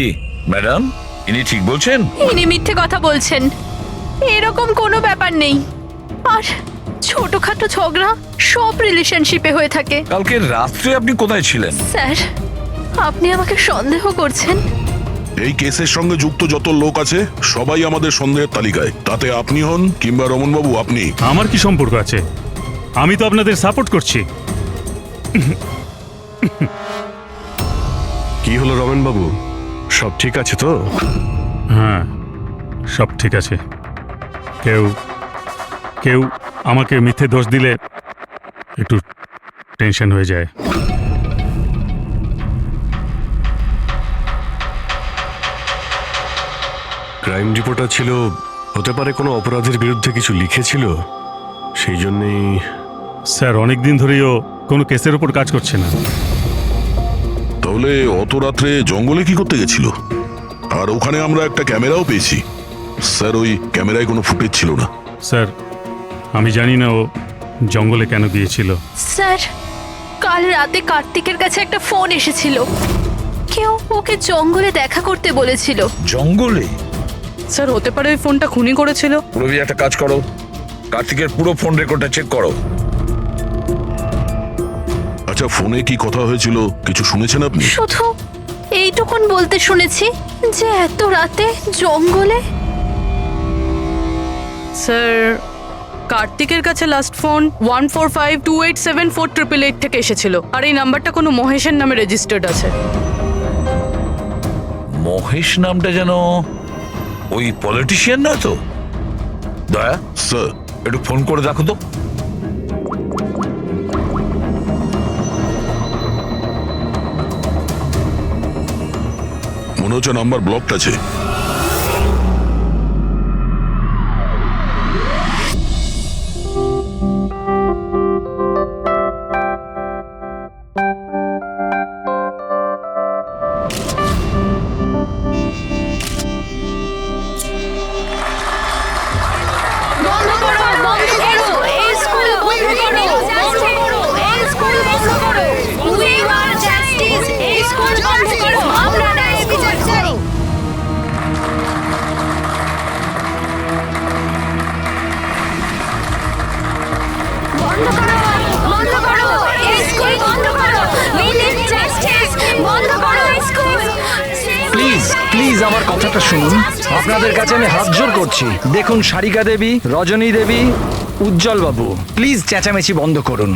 ম্যাডাম, ইনি ঠিক বলছেন? ইনি মিথ্যে কথা বলছেন, এরকম কোনো ব্যাপার নেই। আর ছোটখাটো ঝগড়া সব রিলেশনশিপে হয়ে থাকে। কালকে রাত্রে আপনি কোথায় ছিলেন? স্যার, আপনি আমাকে সন্দেহ করছেন? এই কেসের সঙ্গে যুক্ত যত লোক আছে সবাই আমাদের সন্দেহের তালিকায়, তাতে আপনি হন কিংবা রমনবাবু আপনি। আমার কি সম্পর্ক আছে? আমি তো আপনাদের সাপোর্ট করছি। কি হলো রমেন বাবু, সব ঠিক আছে তো? হ্যাঁ, সব ঠিক আছে। কেউ কেউ আমাকে মিথ্যে দোষ দিলে একটু টেনশন হয়ে যায়। ক্রাইম রিপোর্টার ছিল, হতে পারে কোনো অপরাধের বিরুদ্ধে কিছু লিখেছিল, সেই জন্যেই। স্যার, অনেক দিন ধরেই ও কোনো কেসের উপর কাজ করছে না। তাহলে অত রাত্রে জঙ্গলে কি করতে গেছিল? আর ওখানে আমরা একটা ক্যামেরাও পেয়েছি। স্যার, ওই ক্যামেরায় কোনো ফুটেজ ছিল না। স্যার, আমি জানি না ও জঙ্গলে কেন গিয়েছিল। স্যার, কাল রাতে কার্তিকের কাছে একটা ফোন এসেছিল, কেউ ওকে জঙ্গলে দেখা করতে বলেছিল। জঙ্গলে? স্যার, হতে পারে ওই ফোনটা খুনি করেছিল। রবি, একটা কাজ করো, কার্তিকের পুরো ফোন রেকর্ডটা চেক করো। আচ্ছা, ফোনে কি কথা হয়েছিল কিছু শুনেছেন আপনি? শুধু এইটুকুন বলতে শুনেছি যে এত রাতে জঙ্গলে। স্যার, কার্তিকের কাছে লাস্ট ফোন 1452874888 থেকে এসেছিল, আর এই নাম্বারটা কোনো মহেশের নামে রেজিস্টার্ড আছে। মহেশ নামটা যেন ওই পলিটিশিয়ান না তো? দয়া স্যার, একটু ফোন করে দেখো তো। মনে হচ্ছে নাম্বার ব্লকড আছে। প্লিজ প্লিজ আমার কথাটা শুনুন, আপনাদের কাছে আমি হাত জোর করছি। দেখুন, সারিকা দেবী, রজনী দেবী, উজ্জ্বল বাবু, প্লিজ চেঁচামেচি বন্ধ করুন,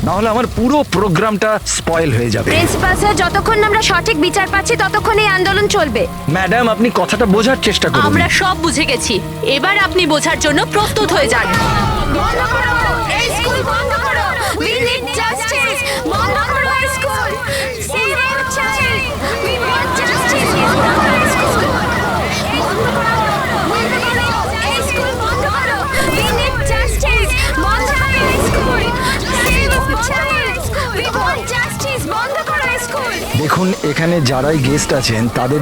নাহলে আমার পুরো প্রোগ্রামটা স্পয়েল হয়ে যাবে। প্রিন্সিপাল স্যার, যতক্ষণ আমরা সঠিক বিচার পাচ্ছি ততক্ষণ এই আন্দোলন চলবে। ম্যাডাম, আপনি কথাটা বোঝার চেষ্টা করুন। আমরা সব বুঝে গেছি, এবার আপনি বোঝার জন্য প্রস্তুত হয়ে যান। বন্ধ করো এই স্কুল, বন্ধ করো। We need justice. বন্ধ করো এই school. Save our child. We want justice. বন্ধ করো এই স্কুল। বন্ধ করো। বন্ধ করো এই স্কুল, বন্ধ করো। We need justice. বন্ধ করো এই school. Save our child. We want justice. বন্ধ করো এই স্কুল। দেখুন, এখানে যারাই গেস্ট আছেন তাদের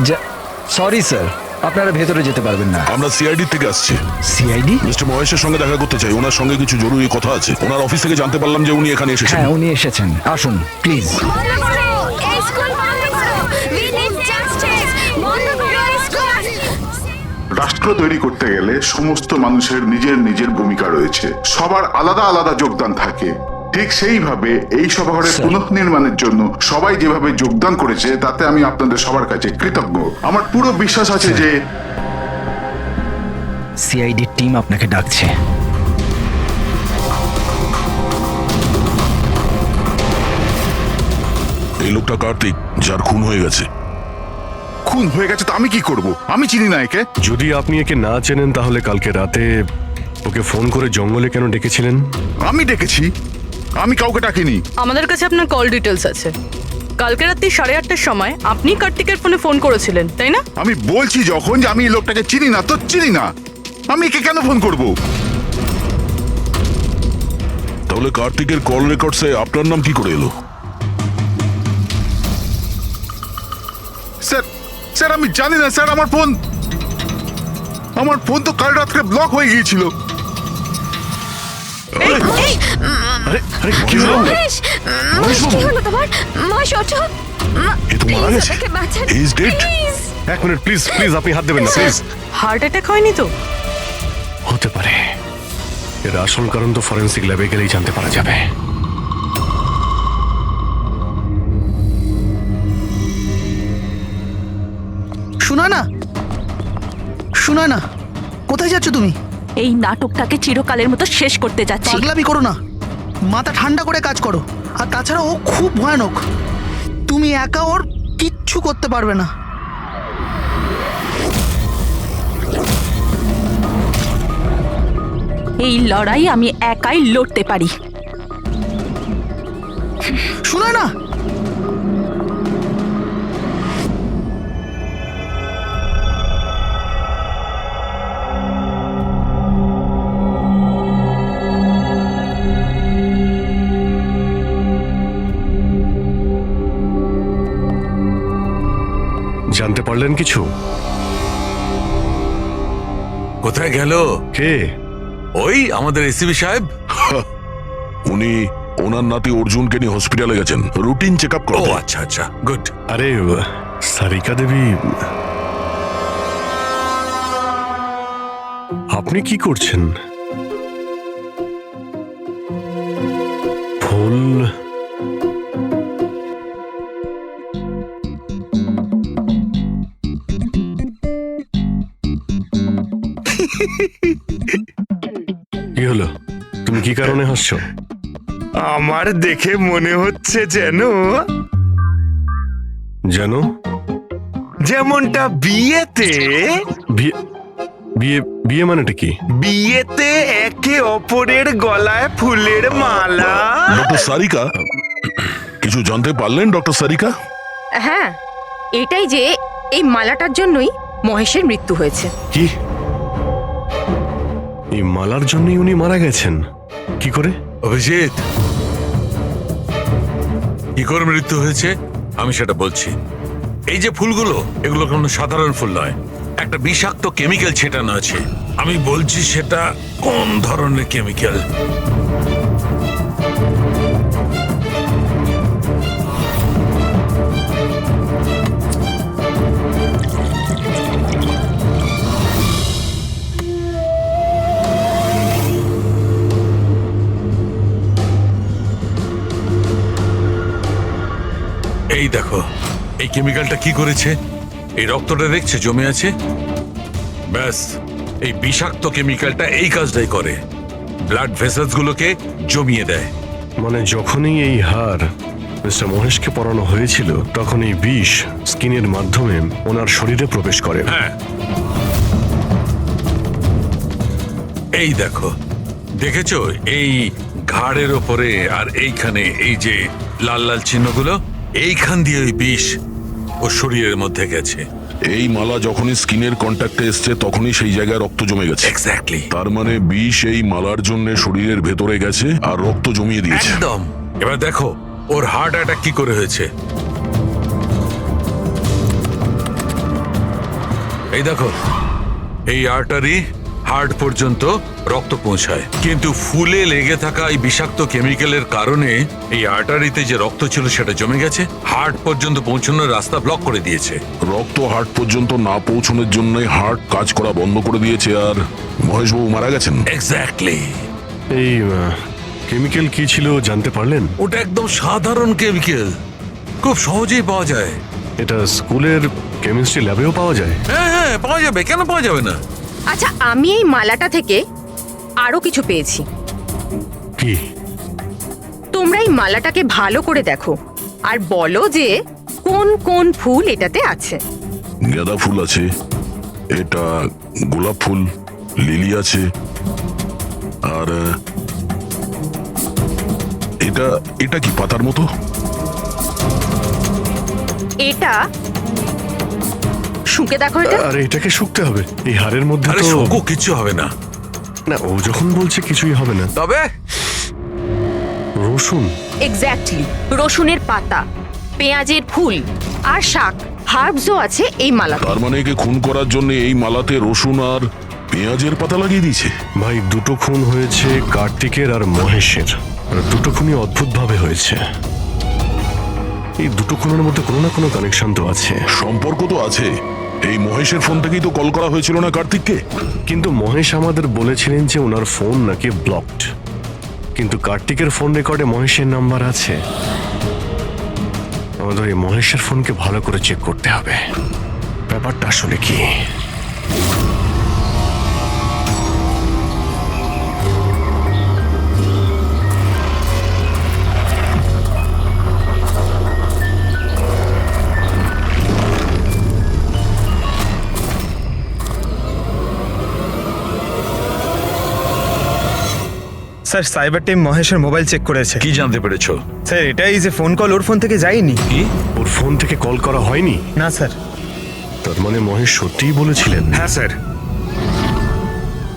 সরি স্যার, আপনারা ভেতরে যেতে পারবেন না। আমরা সিআইডি থেকে আসছি। সিআইডি? মিস্টার মহেশের সঙ্গে দেখা করতে চাই, ওনার সঙ্গে কিছু জরুরি কথা আছে। ওনার অফিস থেকে জানতে পারলাম যে উনি এখানে এসেছেন। হ্যাঁ, উনি এসেছেন, আসুন প্লিজ। বন্ধ করো এই স্কুল, বন্ধ করো। We need justice. বন্ধ করো এই স্কুল। রাষ্ট্র তৈরি করতে গেলে সমস্ত মানুষের নিজের নিজের ভূমিকা রয়েছে, সবার আলাদা আলাদা যোগদান থাকে। ঠিক সেইভাবে এই সভাঘরের পুনঃনির্মাণের জন্য সবাই যেভাবে যোগদান করেছে তাতে আমি আপনাদের সবার কাছে কৃতজ্ঞ। আমার পুরো বিশ্বাস আছে যে সিআইডি টিম আপনাকে ডাকছে। সারিকা কার্তিক, যার খুন হয়ে গেছে। খুন হয়ে গেছে তো আমি কি করব? আমি চিনি না একে। যদি আপনি একে না চেনেন তাহলে কালকে রাতে ওকে ফোন করে জঙ্গলে কেন ডেকেছিলেন? আমি ডেকেছি? আমি কাউকে ডাকিনি। আমাদের কাছে আপনার কল ডিটেলস আছে। কালকে রাত্রি 8:30টার সময় আপনি কার্তিকের ফোনে ফোন করেছিলেন, তাই না? আমি বলছি যখন যে আমি এই লোকটাকে চিনি না, তো চিনি না। আমি একে কেন ফোন করব? তাহলে কার্তিকের কল রেকর্ডসে আপনার নাম কি করে এলো? স্যার স্যার আমি জানি না স্যার। আমার ফোন তো কাল রাত্রে ব্লক হয়ে গিয়েছিল। আরে আরে কি হলো? মহেশ, কি হলো তোমার? মহেশ, ওঠো। এ তো মারা গেছে। He is dead. এক মিনিট প্লিজ, প্লিজ আপনি হাত দেবেন না প্লিজ। হার্ট অ্যাটাক হয়নি তো? হতে পারে। এর আসল কারণ তো ফরেন্সিক ল্যাবে গেলেই জানতে পারা যাবে। শোনা না, কোথায় যাচ্ছ তুমি? এই নাটকটাকে চিরকালের মতো শেষ করতে যাচ্ছি। পাগলামি করো না, মাথা ঠান্ডা করে কাজ করো। আর তাছাড়া ও খুব ভয়ানক, তুমি একা ওর কিচ্ছু করতে পারবে না। এই লড়াই আমি একাই লড়তে পারি। শোনা না, জানতে পারলেন কিছু? কোথায় গেল? কে? ওই আমাদের এসিবি সাহেব। উনি ওনার নাতি অর্জুনকে নিয়ে হসপিটালে গেছেন রুটিন চেক আপ ও করতে। আচ্ছা আচ্ছা, গুড। আরে সারিকা দেবী, আপনি কি করছেন? ফুল কি হলো? তুমি কি কারণে হাসছো? আমার দেখে মনে হচ্ছে যেন জানো, যেমনটা বিয়েতে বিয়ে বিয়ে বিয়ে মানেটা কি? বিয়েতে একে অপরের গলায় ফুলের মালা। ডক্টর সারিকা, কিছু জানতে পারলেন ডক্টর সারিকা? হ্যাঁ, এটাই যে এই মালাটার জন্যই মহেশের মৃত্যু হয়েছে। কি? এই মালার জন্যই উনি মারা গেছেন? কি করে? অভিজিৎ, কি করে মৃত্যু হয়েছে আমি সেটা বলছি। এই যে ফুলগুলো, এগুলো কোনো সাধারণ ফুল নয়, একটা বিষাক্ত কেমিক্যাল ছেটানো আছে। আমি বলছি সেটা কোন ধরনের কেমিক্যাল। এই দেখো, এই কেমিক্যালটা কি করেছে? এই রক্তটা দেখছে জমে আছে, ব্যাস এই বিষাক্ত কেমিক্যালটা এই কাজটাই করে, ব্লাড ভেসেলস গুলোকে জমিয়ে দেয়। মানে যখনই এই হার মিস্টার মহেশকে পরানো হয়েছিল তখন এই বিষ স্কিনের মাধ্যমে ওনার শরীরে প্রবেশ করে। হ্যাঁ, এই দেখো, দেখেছো এই ঘাড়ের ওপরে আর এইখানে এই যে লাল লাল চিহ্নগুলো, এইখান দিয়ে ওই বিষ ও শরীরের মধ্যে গেছে। এই মালা যখনই স্কিনের কন্ট্যাক্টে এসছে তখনই সেই জায়গায় রক্ত জমে গেছে। এক্স্যাক্টলি। তার মানে বিষ এই মালার জন্য শরীরের ভেতরে গেছে আর রক্ত জমিয়ে দিয়েছে। একদম। এবার দেখো ওর হার্ট অ্যাটাক কি করে হয়েছে। এই দেখো, এই আর্টারি হার্ট পর্যন্ত রক্ত পৌঁছায়, কিন্তু ফুলে লেগে থাকা এই বিষাক্ত কেমিক্যালের কারণে এই আর্টারিতে যে রক্ত ছিল সেটা জমে গেছে, হার্ট পর্যন্ত পৌঁছানোর রাস্তা ব্লক করে দিয়েছে। রক্ত হার্ট পর্যন্ত না পৌঁছানোর জন্য হার্ট কাজ করা বন্ধ করে দিয়েছে আর মহেশবাবু মারা গেছেন। এক্স্যাক্টলি। এই কেমিক্যাল কি ছিল জানতে পারলেন? ওটা একদম সাধারণ কেমিক্যাল, খুব সহজেই পাওয়া যায়। এটা স্কুলের কেমিস্ট্রি ল্যাবেও পাওয়া যায়? হ্যাঁ হ্যাঁ, পাওয়া যাবে, কেন পাওয়া যাবে না। আচ্ছা, আমি এই মালাটা থেকে আরো কিছু পেয়েছি। কি? তোমরা এই মালাটাকে ভালো করে দেখো। আর বলো যে কোন কোন ফুল এটাতে আছে। গাঁদা ফুল আছে, এটা গোলাপ ফুল, লিলি আছে, আর এটা এটা কি পাতার মতো? এটা শুকে দেখো এটা। আরে এটাকে শুকতে হবে, এই হারের মধ্যে আরে তো শোকো, কিচ্ছু হবে না। না, ও যখন বলছে কিছুই হবে না। তবে রসুন, এক্স্যাক্টলি, রসুনের পাতা, পেঁয়াজের ফুল আর শাক, হার্বসও আছে এই মালা। তার মানে একে খুন করার জন্য এই মালাতে রসুন আর পেঁয়াজের পাতা লাগিয়ে দিয়েছে। ভাই দুটো খুন হয়েছে কার্তিকের আর মহেশের, আর দুটো খুনই অদ্ভুতভাবে হয়েছে। এই দুটো খুনের মধ্যে কোনো না কোনো কানেকশন তো আছে। সম্পর্ক তো আছে, এই মহেশের ফোন থেকেই তো কল করা হয়েছিল না কার্তিককে। কিন্তু মহেশ আমাদের বলেছিলেন যে ওনার ফোন নাকি ব্লকড, কিন্তু কার্তিকের ফোন রেকর্ডে মহেশের নাম্বার আছে। আমাদের এই মহেশের ফোনকে ভালো করে চেক করতে হবে, ব্যাপারটা আসলে কি। স্যার সাইবার টিম মহেশের মোবাইল চেক করেছে। কি জানতে পেরেছো? স্যার এটাই যে ফোন কল ওর ফোন থেকে যায়নি। কি? ওর ফোন থেকে কল করা হয়নি? না স্যার। তার মানে মহেশ সত্যিই বলেছিলেন? হ্যাঁ স্যার।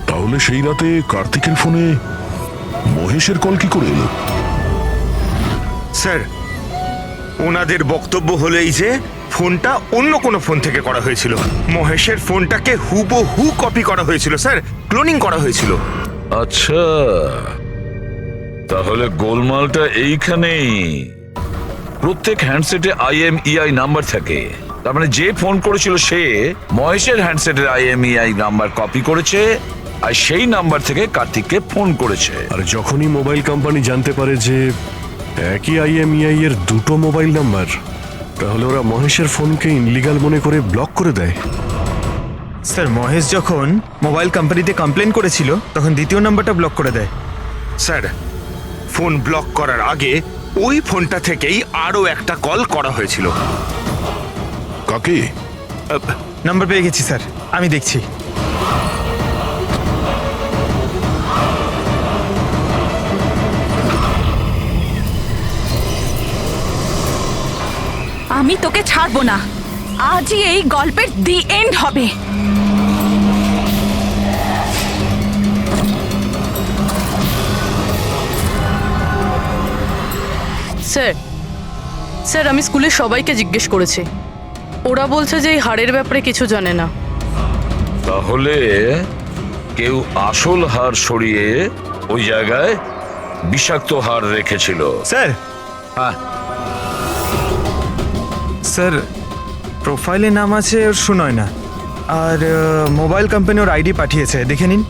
তাহলে সেই রাতে কার্তিকের ফোনে মহেশের কল কি করে এলো? স্যার ওনাদের বক্তব্য হলেই যে ফোনটা অন্য কোনো ফোন থেকে করা হয়েছিল, মহেশের ফোনটাকে হুবহু কপি করা হয়েছিল স্যার, ক্লোনিং করা হয়েছিল। আচ্ছা, তাহলে গোলমালটা এইখানেই। প্রত্যেক হ্যান্ডসেটে IMEI নাম্বার থাকে, তার মানে যে ফোন করেছিল সে মহেশের হ্যান্ডসেটের IMEI নাম্বার কপি করেছে আর সেই নাম্বার থেকে কার্তিককে ফোন করেছে। আর যখনই মোবাইল কোম্পানি জানতে পারে যে একই IMEI এর দুটো মোবাইল নাম্বার, তাহলে ওরা মহেশের ফোনকে ইনলিগাল মনে করে ব্লক করে দেয়। স্যার মহেশ যখন মোবাইল কোম্পানিতে কমপ্লেন করেছিল তখন দ্বিতীয় নাম্বারটা ব্লক করে দেয়। স্যার ফোন ব্লক করার আগে ওই ফোনটা থেকেই আরো একটা কল করা হয়েছিল। কাকে? নাম্বার পেয়ে গেছি স্যার, আমি দেখছি। আমি তোকে ছাড়বো না, আজই এই গল্পের দি এন্ড হবে। স্যার স্যার আমি স্কুলের সবাইকে জিজ্ঞেস করেছি, ওরা বলছে যে এই হাড়ের ব্যাপারে কিছু জানে না। তাহলে কেউ আসল হার সরিয়ে ওই জায়গায় বিষাক্ত হার রেখেছিল। স্যার। হ্যাঁ স্যার প্রোফাইলে নাম আছে ওর সুনয় না, আর মোবাইল কোম্পানি ওর আইডি পাঠিয়েছে, দেখে নিন।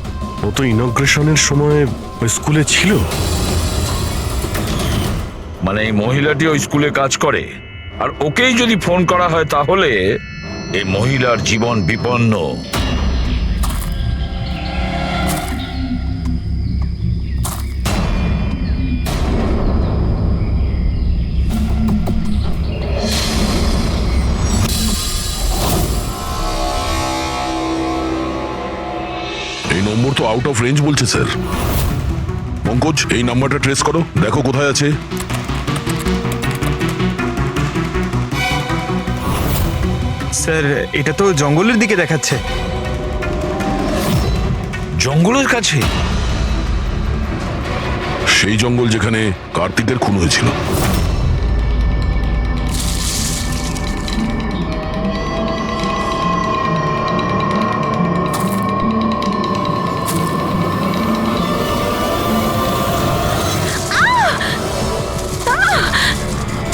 ও তো ইনগ্রেশনের সময় ওই স্কুলে ছিল। মানে এই মহিলাটি ওই স্কুলে কাজ করে, আর ওকেই যদি ফোন করা হয় তাহলে এই মহিলার জীবন বিপন্ন। এই নম্বর তো আউট অফ রেঞ্জ বলছে স্যার। পঙ্কজ এই নাম্বারটা ট্রেস করো, দেখো কোথায় আছে। স্যার এটা তো জঙ্গলের দিকে দেখাচ্ছে। জঙ্গলের কাছে? সেই জঙ্গল যেখানে কার্তিকের খুন হয়েছিল।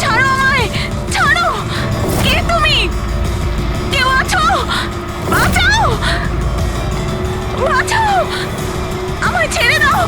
ছাড়ো আমায়, ছাড়ো! কে তুমি? কেউ আছো? বাঁচাও! বাঁচাও! আমায় ছেড়ে দাও!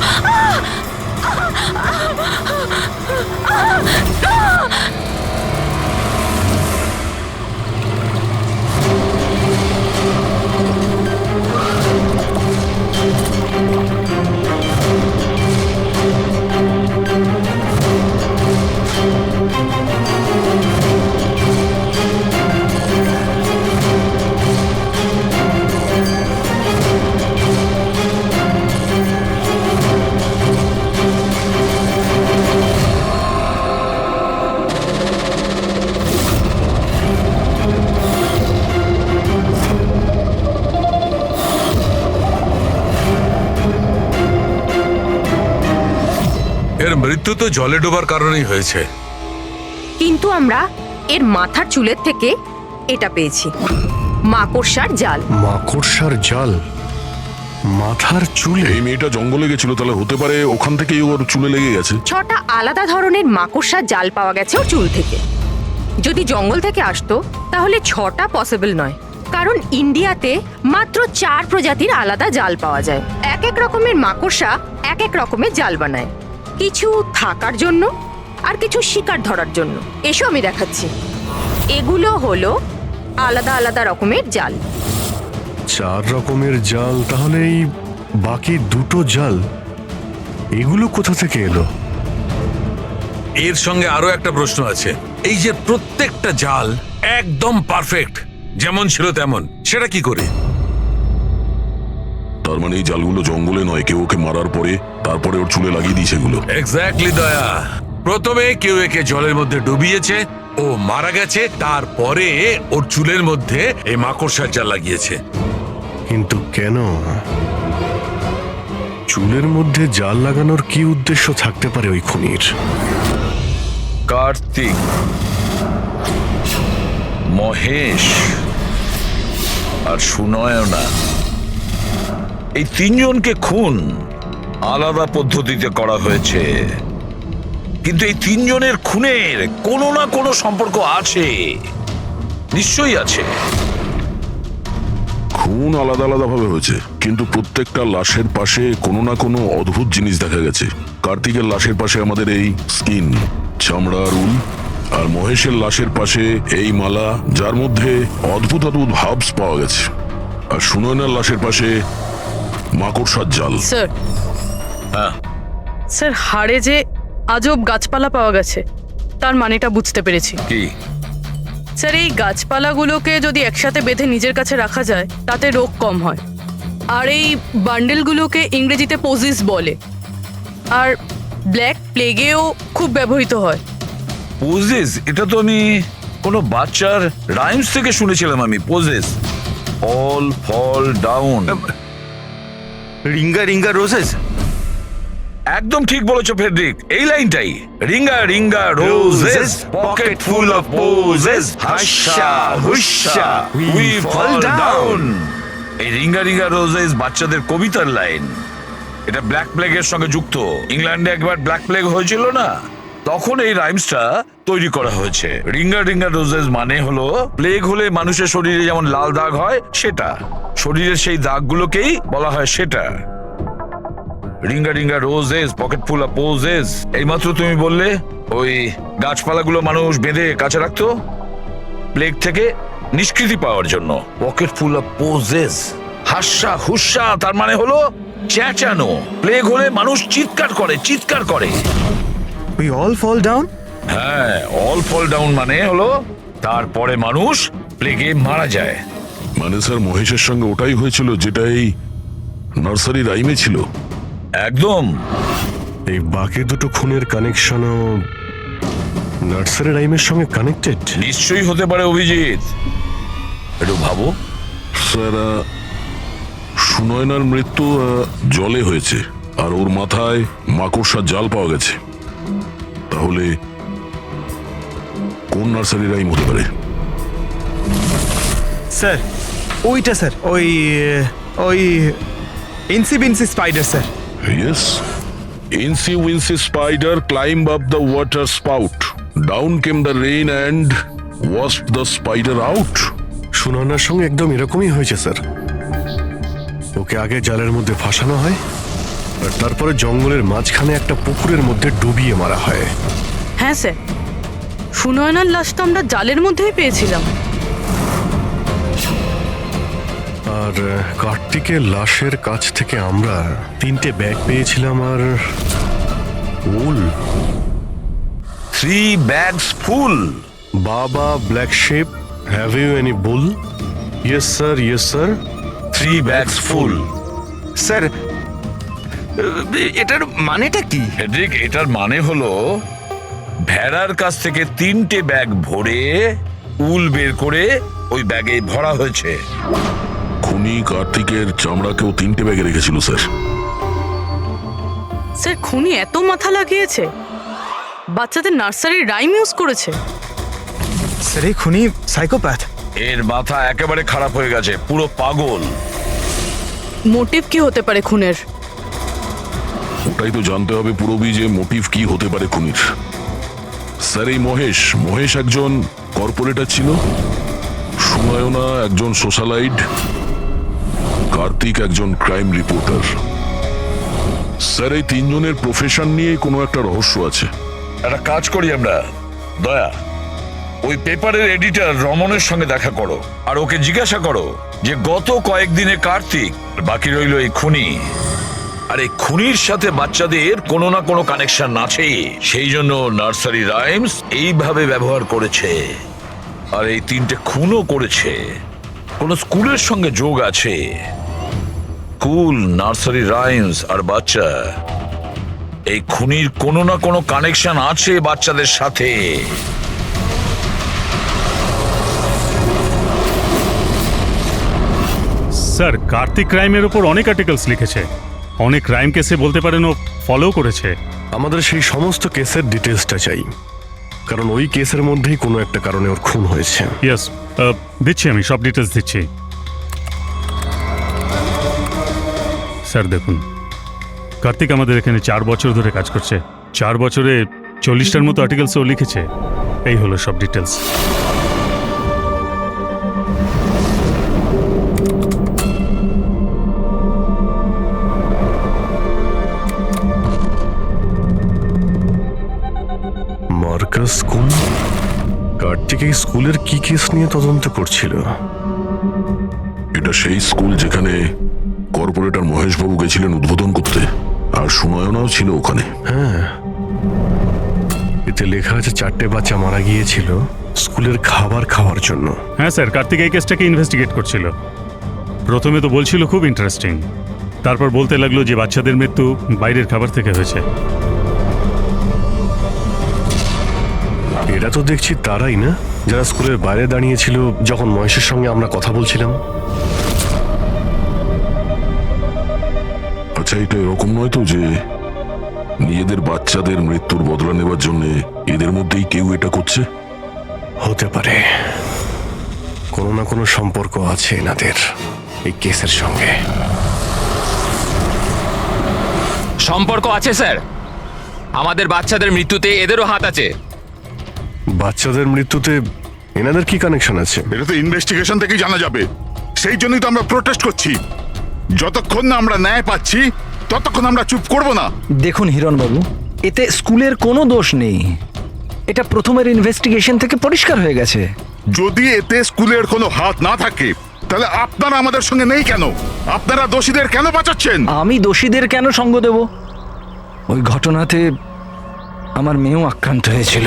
মৃত্যু তো জলে ডোবার কারণেই হয়েছে। কিন্তু আমরা এর মাথার চুলের থেকে এটা পেয়েছি, মাকড়সার জাল। মাকড়সার জাল মাথার চুলে? এই মেয়েটা জঙ্গলে গেছিল, তাহলে হতে পারে ওখান থেকেই ওর চুলে লেগে গেছে। 6টা আলাদা ধরনের মাকড়সার জাল পাওয়া গেছে ওর চুল থেকে। যদি জঙ্গল থেকে আসতো তাহলে 6টা পসিবল নয়, কারণ ইন্ডিয়াতে মাত্র 4 প্রজাতির আলাদা জাল পাওয়া যায়। এক এক রকমের মাকড়সা এক এক রকমের জাল বানায়, কিছু থাকার জন্য আর কিছু শিকার ধরার জন্য। এসো আমি দেখাচ্ছি। এগুলো হলো আলাদা আলাদা রকমের জাল। 4 রকমের জাল, তাহলে এই বাকি 2টো জাল এগুলো কোথা থেকে এলো? এর সঙ্গে আরো একটা প্রশ্ন আছে, এই যে প্রত্যেকটা জাল একদম পারফেক্ট, যেমন ছিল তেমন, সেটা কি করে? তার মানে এই জালগুলো জঙ্গলে নয়, কেউ ওকে মারার পরে তারপরে ওর চুলে লাগিয়ে দিয়েছে এগুলো। এক্স্যাক্টলি দয়া, প্রথমে কেউ একে জলের মধ্যে ডুবিয়েছে, ও মারা গেছে, তারপরে ওর চুলের মধ্যে এই মাকড়সার জাল লাগিয়েছে। কিন্তু কেন? চুলের মধ্যে জাল লাগানোর কি উদ্দেশ্য থাকতে পারে ওই খুনির? কার্তিক, মহেশ আর সুনয়না, এই 3 জনকে খুন আলাদা পদ্ধতিতে করা হয়েছে, কিন্তু এই 3 জনের খুনের কোনো না কোনো সম্পর্ক আছে, নিশ্চয়ই আছে। খুন আলাদা আলাদা ভাবে হয়েছে, কিন্তু প্রত্যেকটা লাশের পাশে কোনো না কোনো অদ্ভুত জিনিস দেখা গেছে। কার্তিকের লাশের পাশে আমাদের এই স্কিন, চামড়ার উল, আর মহেশের লাশের পাশে এই মালা, যার মধ্যে অদ্ভুত অদ্ভুত ভাবস পাওয়া গেছে, আর সুনয়নার লাশের পাশে মাকড়সার জাল। স্যার, স্যার হাড়ে যে আজব গাছপালা পাওয়া গেছে তার মানেটা বুঝতে পেরেছি। কি? স্যার, এই গাছপালাগুলোকে যদি একসাথে বেঁধে নিজের কাছে রাখা যায় তাতে রোগ কম হয়। আর এই বান্ডেলগুলোকে ইংরেজিতে পোজিস বলে, আর ব্ল্যাক প্লেগেও খুব ব্যবহৃত হয়। পোজেস, এটা তো আমি কোনো বাচ্চার রাইমস থেকে শুনেছিলাম আমি। Posies, all fall down, ringa ringa roses. একদম ঠিক বলেছো ফেডরিক, এই লাইনটাই। Ringa ringa roses, pocket full of posies, husha husha we fall down. এই রিঙ্গা রিঙ্গা রোজেস বাচ্চাদের কবিতার লাইন। এটা ব্ল্যাক প্লেগের সঙ্গে যুক্ত। ইংল্যান্ডে একবার ব্ল্যাক প্লেগ হয়েছিল না, তখন এই রাইমসটা তৈরি করা হয়েছে। রিঙ্গা রিঙ্গা রোজেস মানে হলো প্লেগ হলে মানুষের শরীরে যেমন লাল দাগ হয় সেটা, শরীরের সেই দাগগুলোকেই বলা হয় সেটা। Ringa ringa roses, pocket full of poses, এইমাত্র তুমি বললে ওই গাছপালাগুলো মানুষ বেঁধে কাছে রাখতো প্লেগ থেকে নিষ্কৃতি পাওয়ার জন্য। Pocket full of posies, husha হুস্যা তার মানে হলো চেঁচানো। প্লেগ হলে মানুষ চিৎকার করে, চিৎকার করে। We all fall down? হ্যাঁ, অল ফল ডাউন মানে হলো তারপরে মানুষ প্লেগে মারা যায়। মানে স্যার মহেশের সঙ্গে ওটাই হয়েছিল যেটা এই নার্সারি রাইমে ছিল। একদম। এই বাকি 2টো খুনের কানেকশনও নার্সারি রাইমের সঙ্গে কানেক্টেড? নিশ্চয়ই হতে পারে অভিজিৎ, একটু ভাবো। স্যার, সুনয়নার মৃত্যু জলে হয়েছে, আর ওর মাথায় মাকড়সার জাল পাওয়া গেছে। তাহলে কোন নার্সারি রাইম হতে পারে? স্যার ওইটা, স্যার ওই ওই Incy Wincy spider sir. Yes. Incy Wincy spider climbed up the water spout. Down came the rain and washed the spider out. সুনয়নার সঙ্গে একদম এরকমই হয়েছে স্যার। ওকে আগে জালের মধ্যে ফাঁসানো হয়, আর তারপরে জঙ্গলের মাঝখানে একটা পুকুরের মধ্যে ডুবিয়ে মারা হয়। হ্যাঁ স্যার, সুনয়নার লাশ তো আমরা জালের মধ্যেই পেয়েছিলাম। আর কার্তিকের লাশের কাছ থেকে আমরা 3টে ব্যাগ পেয়েছিলাম, আর wool 3 bags full. Baa baa black sheep, have you any wool? Yes sir, yes sir. 3 bags full. Sir, এটার মানেটা কি? ফেডরিক, এটার মানে হলো ভেড়ার কাছ থেকে 3টে ব্যাগ ভরে উল বের করে ওই ব্যাগে ভরা হয়েছে। খুনি কার্তিকের চামড়াকেও 3টে ব্যাগে রেখেছিল স্যার। স্যার, খুনি এত মাথা লাগিয়েছে? বাচ্চাদের নার্সারি রাইম ইউজ করেছে। স্যার এই খুনি সাইকোপ্যাথ। এর মাথা একেবারে খারাপ হয়ে গেছে, পুরো পাগল। মোটিভ কি হতে পারে খুনের? ওটাই তো জানতে হবে পুরবি, যে মোটিভ কি হতে পারে খুনির। স্যার এই মহেশ একজন কর্পোরেটর ছিল, সুনয়না একজন সোশ্যালাইট, কার্তিক একজন ক্রাইম রিপোর্টার। স্যার এই তিনজনের প্রফেশন নিয়ে কোনো একটা রহস্য আছে। একটা কাজ করি আমরা, দয়া, ওই পেপারের এডিটর রমনের সঙ্গে দেখা করো আর ওকে জিজ্ঞাসা করো যে গত কয়েকদিনে কার্তিক, বাকি রইল এই খুনি, আর এই খুনির সাথে বাচ্চাদের কোনো না কোনো কানেকশন আছে, সেই জন্য নার্সারি রাইমস এইভাবে ব্যবহার করেছে। আর এই 3টে খুনও করেছে, কোন স্কুলের সঙ্গে যোগ আছে। স্কুল, নার্সারি রাইমস আর বাচ্চা, এই খুনির কোনো না কোনো কানেকশন আছে বাচ্চাদের সাথে। স্যার কার্তিক ক্রাইমের উপর অনেক আর্টিকেলস লিখেছে, অনেক ক্রাইম কেসে বলতে পারেন ও ফলো করেছে। আমাদের সেই সমস্ত কেসের ডিটেলসটা চাই, কারণ ওই কেসের মধ্যেই কোনো একটা কারণে ওর খুন হয়েছে। ইয়েস, দিচ্ছি, আমি সব ডিটেলস দিচ্ছি। স্যার দেখুন, কার্তিক আমাদের এখানে 4 বছর ধরে কাজ করছে। 4 বছরে 40টার মতো আর্টিকেলস ও লিখেছে। এই হলো সব ডিটেলস। মার্কাস কোন? কার্তিক এই স্কুলের কি কেস নিয়ে তদন্ত করছিল? এটা সেই স্কুল যেখানে কর্পোরেটর মহেশবাবু গেছিলেন উদ্বোধন করতে, আর সুনয়নাও ছিল ওখানে। হ্যাঁ, এতে লেখা আছে 4টে বাচ্চা মারা গিয়েছিল স্কুলের খাবার খাওয়ার জন্য। হ্যাঁ স্যার, কার্তিক এই কেসটাকে ইনভেস্টিগেট করছিল। প্রথমে তো বলছিল খুব ইন্টারেস্টিং, তারপর বলতে লাগলো যে বাচ্চাদের মৃত্যু বাইরের খাবার থেকে হয়েছে। এরা তো দেখছি তারাই না যারা স্কুলের বাইরে দাঁড়িয়েছিল যখন মহেশের সঙ্গে আমরা কথা বলছিলাম। আচ্ছা, এটা এরকম নয় তো যে নিজেদের বাচ্চাদের মৃত্যুর বদলা নেবার জন্য এদের মধ্যেই কেউ এটা করছে? হতে পারে, কোনো না কোনো সম্পর্ক আছে এনাদের এই কেসের সঙ্গে। সম্পর্ক আছে স্যার, আমাদের বাচ্চাদের মৃত্যুতে এদেরও হাত আছে। বাচ্চাদের মৃত্যুতে এনাদের কি কানেকশন আছে? এটা তো ইনভেস্টিগেশন থেকেই জানা যাবে। সেই জন্যই তো আমরা প্রোটেস্ট করছি। যতক্ষণ না আমরা ন্যায় পাচ্ছি ততক্ষণ আমরা চুপ করব না। দেখুন হিরণবাবু, এতে স্কুলের কোনো দোষ নেই। এটা প্রথমের ইনভেস্টিগেশন থেকে পরিষ্কার হয়ে গেছে। যদি এতে স্কুলের কোনো হাত না থাকে তাহলে আপনারা আমাদের সঙ্গে নেই কেন? আপনারা দোষীদের কেন বাঁচাচ্ছেন? আমি দোষীদের কেন সঙ্গ দেব? ওই ঘটনাতে আমার মেয়েও আক্রান্ত হয়েছিল।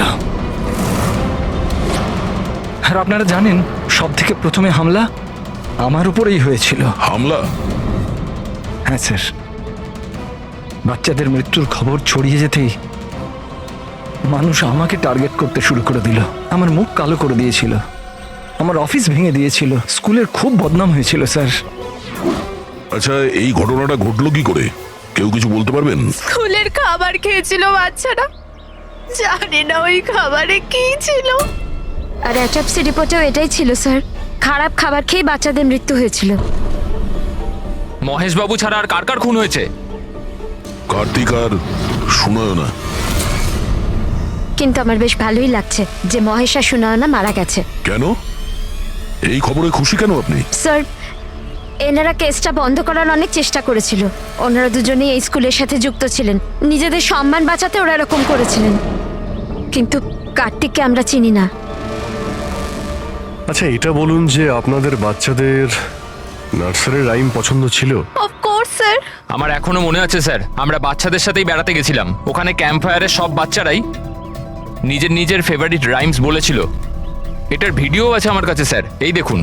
আর আপনারা জানেন, সব থেকে প্রথমে হামলা আমার উপরেই হয়েছিল। হামলা? হ্যাঁ স্যার, বাচ্চাদের মৃত্যুর খবর ছড়িয়ে যেতেই মানুষ আমাকে টার্গেট করতে শুরু করে দিল। আমার মুখ কালো করে দিয়েছিল, আমার অফিস ভেঙে দিয়েছিল, স্কুলের খুব বদনাম হয়েছিল স্যার। আচ্ছা, এই ঘটনাটা ঘটলো কি করে? কেউ কিছু বলতে পারবেন? স্কুলের খাবার খেয়েছিল বাচ্চারা, জানি না ওই খাবারে কি ছিল। আর অ্যাটপসি রিপোর্টেও এটাই ছিল স্যার, খারাপ খাবার খেয়ে বাচ্চাদের মৃত্যু হয়েছিল। মহেশবাবু ছাড়া আর কার কার খুন হয়েছে? কার্তিক আর সুনয়না। কিন্তু আমার বেশ ভালোই লাগছে যে মহেশ আর সুনয়না মারা গেছে। কেন? এই খবরে খুশি কেন আপনি? স্যার, এনারা কেসটা বন্ধ করার অনেক চেষ্টা করেছিল। ওনারা দুজনেই এই স্কুলের সাথে যুক্ত ছিলেন, নিজেদের সম্মান বাঁচাতে ওরা এরকম করেছিলেন। কিন্তু কার্তিককে আমরা চিনি না। আচ্ছা, এটা বলুন যে আপনাদের বাচ্চাদের নার্সারি রাইম পছন্দ ছিল? Of course sir. আমার এখনো মনে আছে স্যার, আমরা বাচ্চাদের সাথেই বেড়াতে গেছিলাম। ওখানে ক্যাম্প ফায়ারের সব বাচ্চারাই নিজের নিজের ফেভারিট রাইমস বলেছিল। এটার ভিডিও আছে আমার কাছে স্যার, এই দেখুন।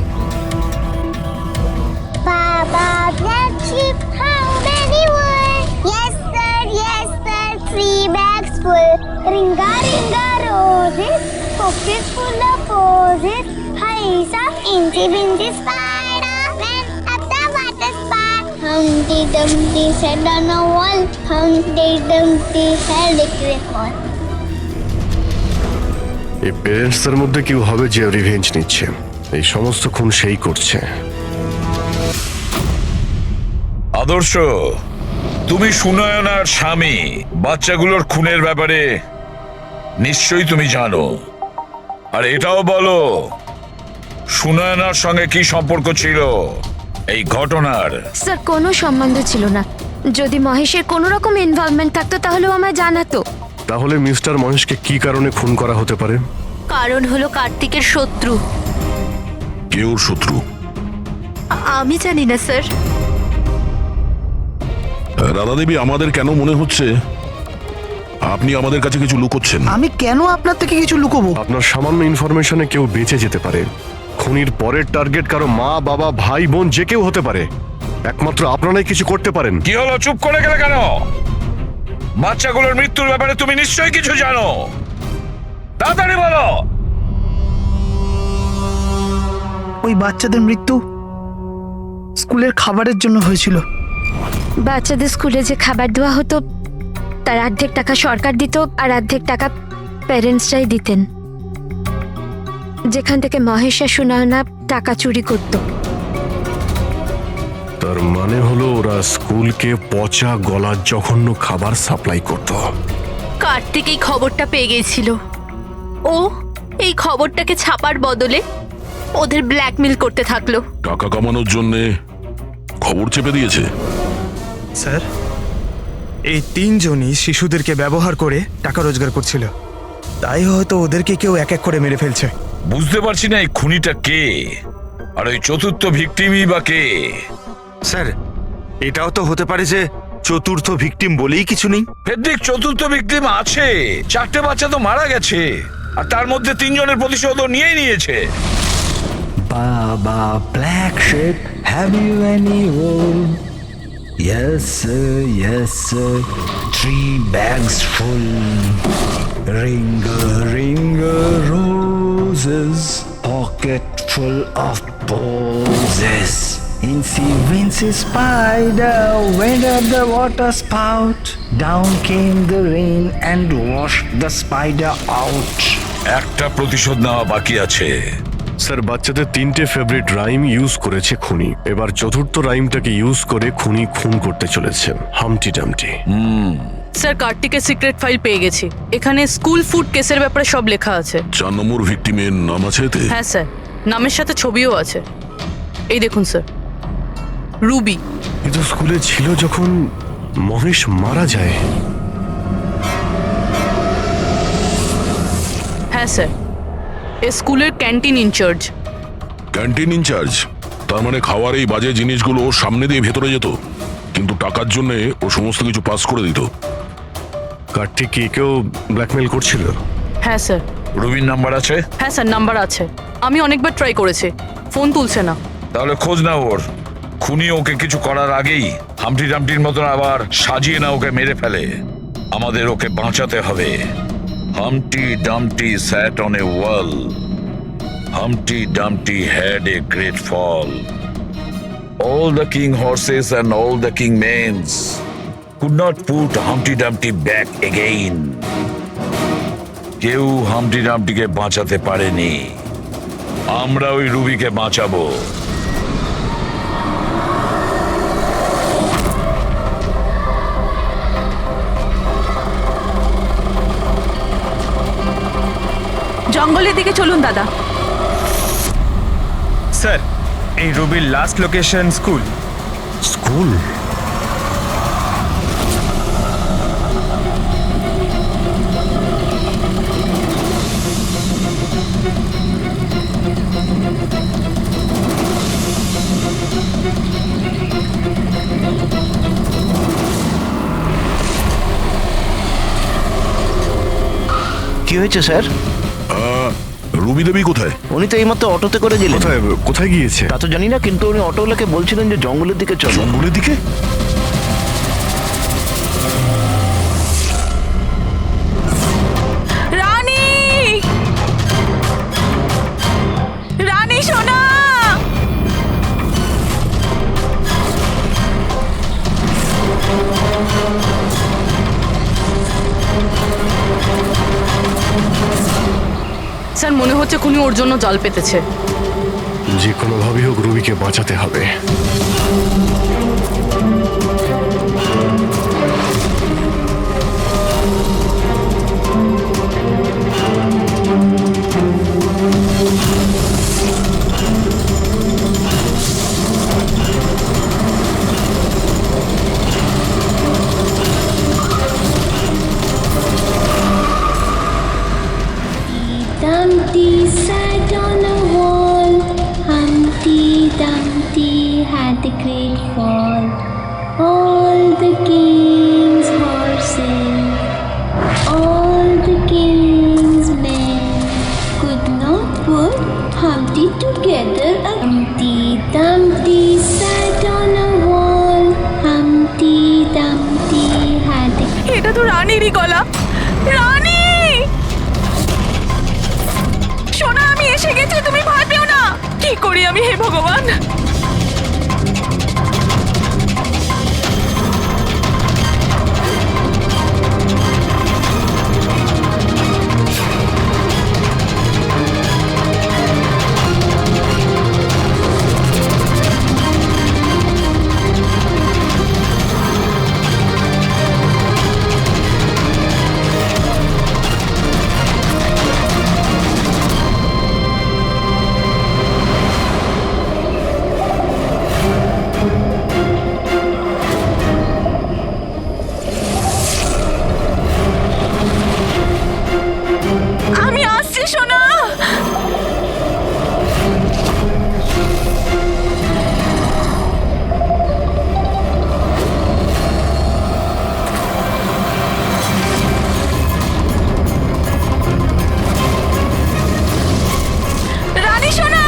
Baba, black sheep, how many were? Yes sir, 3 bags full. Ringa, ringa, roses, pockets full of posies. Hi, some incy wincy spider went up the water spout. Humpty Dumpty sat on a wall. Humpty Dumpty held a great fall. এই পেরেন্টসদের মধ্যে কেউ হবে যে revenge নিচ্ছে। এই সমস্ত খুন সেই করছে। আদর্শ, তুমি সুনয়নার স্বামী, বাচ্চাগুলোর খুনের ব্যাপারে নিশ্চয়ই তুমি জানো। আর এটাও বলো, সুনয়নার সঙ্গে কি সম্পর্ক ছিল এই ঘটনার? স্যার কোনো সম্বন্ধ ছিল না। যদি মহেশের কোনো রকম ইনভলভমেন্ট থাকতো তাহলেও আমায় জানাতো। তাহলে মিস্টার মহেশকে কি কারণে খুন করা হতে পারে? কারণ হলো কার্তিকের শত্রু। কে ওর শত্রু? আমি জানি না স্যার। রাধা দেবী, আমাদের কেন মনে হচ্ছে আপনি আমাদের কাছে কিছু লুকোচ্ছেন? আমি কেন আপনার থেকে কিছু লুকোবো? আপনার সামান্য ইনফরমেশনে কেউ বেঁচে যেতে পারে। খুনির পরের টার্গেট কারো মা, বাবা, ভাই, বোন যে কেউ হতে পারে। একমাত্র আপনারাই কিছু করতে পারেন। কি হলো, চুপ করে গেলে কেন? বাচ্চাগুলোর মৃত্যুর ব্যাপারে তুমি নিশ্চয়ই কিছু জানো, তাড়াতাড়ি বলো। ওই বাচ্চাদের মৃত্যু স্কুলের খাবারের জন্য হয়েছিল। বাচ্চাদের স্কুলে যে খাবার দেওয়া হতো তার অর্ধেক টাকা সরকার দিত আর অর্ধেক টাকা প্যারেন্টসরাই দিতেন, যেখান থেকে মহেশ আর সুনয়না টাকা চুরি করত। তার মানে হলো ওরা স্কুলকে পচা গলা জঘন্য খাবার সাপ্লাই করত। কার্তিক এই খবরটা পেয়ে গেছিল। ও এই খবরটাকে ছাপার বদলে ওদের ব্ল্যাকমেল করতে থাকলো। টাকা কামানোর জন্য খবর চেপে দিয়েছে। স্যার, এই তিনজনই শিশুদেরকে ব্যবহার করে টাকা রোজগার করছিল, তাই হয়তো ওদেরকে কেউ এক এক করে মেরে ফেলছে। বুঝতে পারছি না এই খুনিটা কে, আর ওই চতুর্থ ভিকটিমই বা কে? স্যার, এটাও তো হতে পারে যে চতুর্থ ভিকটিম বলেই কিছু নেই। ফেডরিক, চতুর্থ ভিকটিম আছে। 4টে বাচ্চা তো মারা গেছে, আর তার মধ্যে 3 জনের প্রতিশোধ নিয়েই নিয়েছে। Baa baa, black sheep, have you any wool? Yes sir, yes sir, 3 bags full. Ringer roses, pocket full of posies. Incy Wincy spider went up the water spout. Down came the rain and washed the spider out. একটা প্রতিশোধ নেওয়া বাকি আছে। Sir, বাচ্চাদের 3টে favourite rhyme use করেছে খুনি। এবার চতুর্থ রাইমটাকে ইউজ করে খুনি খুন করতে চলেছে। হামটি ডামটি। স্যার, কার্তিকের সিক্রেট ফাইল পেয়ে গেছি। এখানে স্কুল ফুড কেসের ব্যাপারে সব লেখা আছে। 4 নম্বর ভিকটিমের নাম আছে এতে? হ্যাঁ স্যার, নামের সাথে ছবিও আছে। এই দেখুন স্যার, রুবি। এ তো স্কুলে ছিল যখন মহেশ মারা যায়। হ্যাঁ স্যার, এ স্কুলের ক্যান্টিন ইনচার্জ। Canteen in charge? তার মানে খাওয়ার এই বাজে জিনিসগুলো ওর সামনে দিয়ে ভেতরে যেত, কিন্তু টাকার জন্য ও সমস্ত কিছু পাস করে দিত। কার্তিক কি কেউ ব্ল্যাকমেল করছিল? হ্যাঁ স্যার। রুবির নাম্বার আছে? হ্যাঁ স্যার, নাম্বার আছে। আমি অনেকবার ট্রাই করেছি, ফোন তুলছে না। তাহলে খোঁজ নাও ওর। খুনি ওকে কিছু করার আগেই হামটি ডামটির মতন আবার সাজিয়ে না ওকে মেরে ফেলে। আমাদের ওকে বাঁচাতে হবে। Humpty Dumpty sat on a wall. Humpty Dumpty had a great fall. All the king horses and all the king mains could not put Humpty Dumpty back again. কেউ হামটি ডামটিকে বাঁচাতে পারেনি। আমরা ওই রুবিকে বাঁচাবো। জঙ্গলের দিকে চলুন দাদা। স্যার, এই রুবির লাস্ট লোকেশন স্কুল। স্কুল? কি হয়েছে স্যার? রুবি দেবী কোথায়? উনি তো এইমাত্র অটোতে করে গেলেন। কোথায় গিয়েছে তা তো জানি না, কিন্তু উনি অটোওয়ালাকে বলছিলেন যে জঙ্গলের দিকে চলো। জঙ্গলের দিকে? রানী, রানী সোনা। স্যার মনে হচ্ছে খুনি ওর জন্য জাল পেতেছে। যে কোনোভাবেই হোক রুবিকে বাঁচাতে হবে। Dumpty sat on a wall. Humpty Dumpty had a great fall. All the king's horses, all the king's men could not put Humpty together. Humpty Dumpty sat on a wall. Humpty Dumpty had a... এটা তো রানীরই গলা। রানী, সোনা, আমি এসে গেছি, তুমি ভয় পেও না। কি করি আমি, হে ভগবান। আমি আসছি সোনা। রানী সোনা,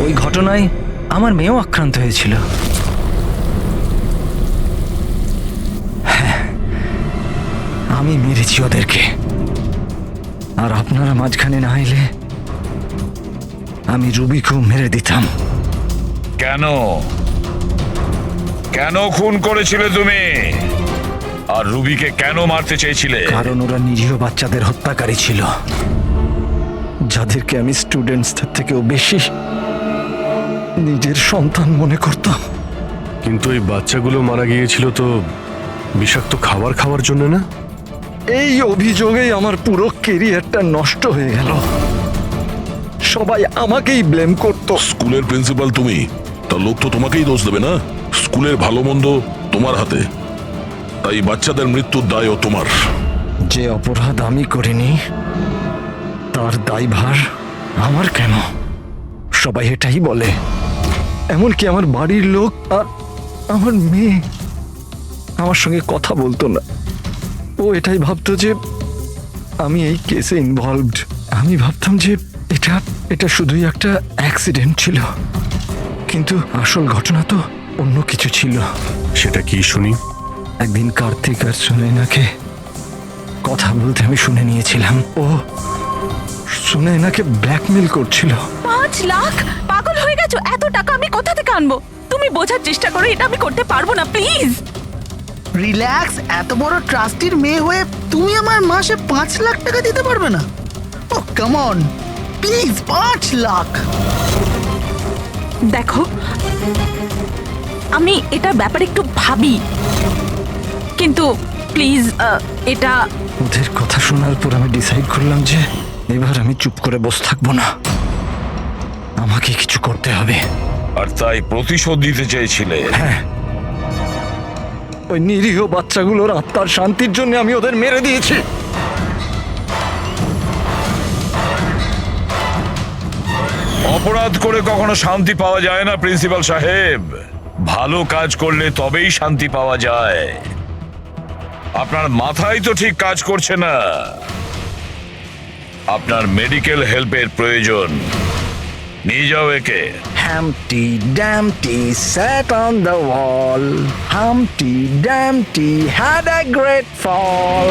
ওই ঘটনায় আমার মেয়েও আক্রান্ত হয়েছিল। হ্যাঁ, আমি মেরেছি ওদেরকে, আর আপনারা মাঝখানে না এলে আমি রুবিকেও মেরে দিতাম। কেন কেন খুন করেছিলে তুমি? আর রুবিকে কেন মারতে চেয়েছিলে? কারণ ওরা নিরীহ বাচ্চাদের হত্যাকারী ছিল, যাদেরকে আমি স্টুডেন্টসদের থেকেও বেশি নিজের সন্তান মনে করতাম। কিন্তু এই বাচ্চাগুলো মারা গিয়েছিল তো বিষাক্ত খাবার খাওয়ার জন্য না? এই অভিযোগেই আমার পুরো কেরিয়ারটা নষ্ট হয়ে গেল। সবাই আমাকেই ব্লেম করতো। স্কুলের প্রিন্সিপাল তুমি, তার লোক তো তোমাকেই দোষ দেবে না? স্কুলের ভালো মন্দ তোমার হাতে, তাই বাচ্চাদের মৃত্যুর দায়ও তোমার। যে অপরাধ আমি করিনি তার দায়ভার আমার কেন? সবাই এটাই বলে, এমনকি আমার বাড়ির লোক আর আমার মেয়ে আমার সঙ্গে কথা বলতো না। ও এটাই ভাবতো যে আমি এই কেসে ইনভলভড। আমি ভাবতাম যে এটা শুধুই একটা অ্যাক্সিডেন্ট ছিল, কিন্তু আসল ঘটনা তো অন্য কিছু ছিল। সেটা কি শুনি? একদিন কার্তিক আর সুনয়নাকে কথা বলতে আমি শুনে নিয়েছিলাম। ও সুনয়নাকে ব্ল্যাকমেল করছিল। 5 লাখ? পাগল হয়ে গেছো? এত টাকা আমি কোথা থেকে আনবো? তুমি বোঝার চেষ্টা করো, এটা আমি করতে পারবো না, প্লিজ। রিল্যাক্স। এত বড় ট্রাস্টির মেয়ে হয়ে তুমি আমার মাসে 5 লাখ টাকা দিতে পারবে না? ও কাম অন, প্লিজ 5 লাখ। দেখো, আমি এটার ব্যাপারে একটু ভাবি, কিন্তু প্লিজ এটা... ওদের কথা শোনার পর আমি ডিসাইড করলাম যে এবার আমি চুপ করে বসে থাকবো না, আমাকে কিছু করতে হবে। আর তাই প্রতিশোধ দিতে চেয়েছিলে? হ্যাঁ, ওই নিরীহ বাচ্চাগুলোর আত্মার শান্তির জন্য আমি ওদের মেরে দিয়েছি। অপরাধ করে কখনো শান্তি পাওয়া যায় না প্রিন্সিপাল সাহেব। ভালো কাজ করলে তবেই শান্তি পাওয়া যায়। আপনার মাথায় তো ঠিক কাজ করছে না। আপনার মেডিকেল হেল্পের প্রয়োজন। নিয়ে যাও একে। Humpty Dumpty sat on the wall. Humpty Dumpty had a great fall.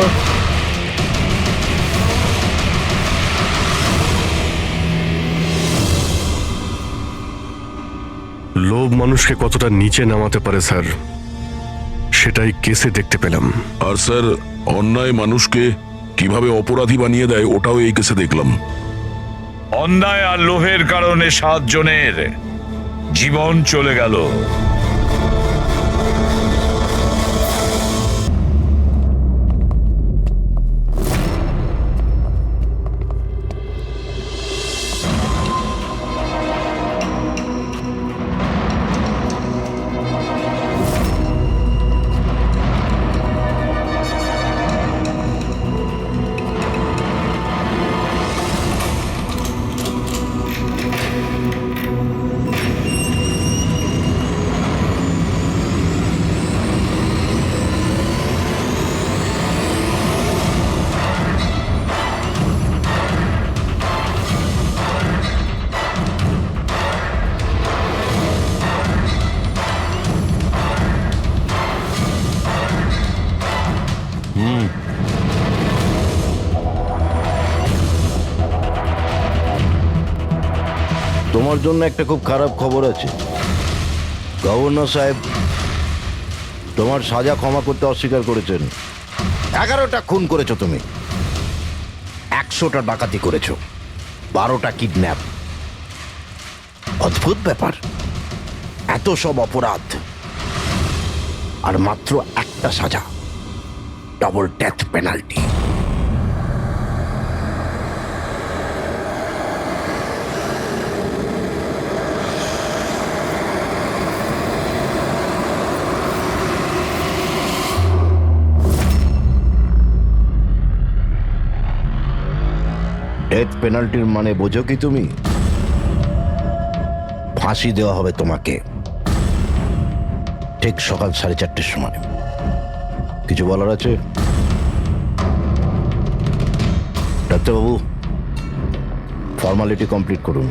লোভ মানুষকে কতটা নিচে নামাতে পারে স্যার, সেটাই কেসে দেখতে পেলাম। আর স্যার, অন্যায় মানুষকে কিভাবে অপরাধী বানিয়ে দেয় ওটাও এই কেসে দেখলাম। অন্যায় আর লোভের কারণে 7 জনের জীবন চলে গেল। তোমার জন্য একটা খুব খারাপ খবর আছে। গভর্নর সাহেব তোমার সাজা ক্ষমা করতে অস্বীকার করেছেন। 11টা খুন করেছো তুমি, 100টা ডাকাতি করেছো, 12টা কিডন্যাপ। অদ্ভুত ব্যাপার, এত সব অপরাধ আর মাত্র একটা সাজা, ডবল ডেথ পেনাল্টি। ডেথ পেনাল্টির মানে বোঝো কি তুমি? ফাঁসি দেওয়া হবে তোমাকে ঠিক সকাল 4:30টার সময়। কিছু বলার আছে ডাক্তারবাবু? ফর্মালিটি কমপ্লিট করুন।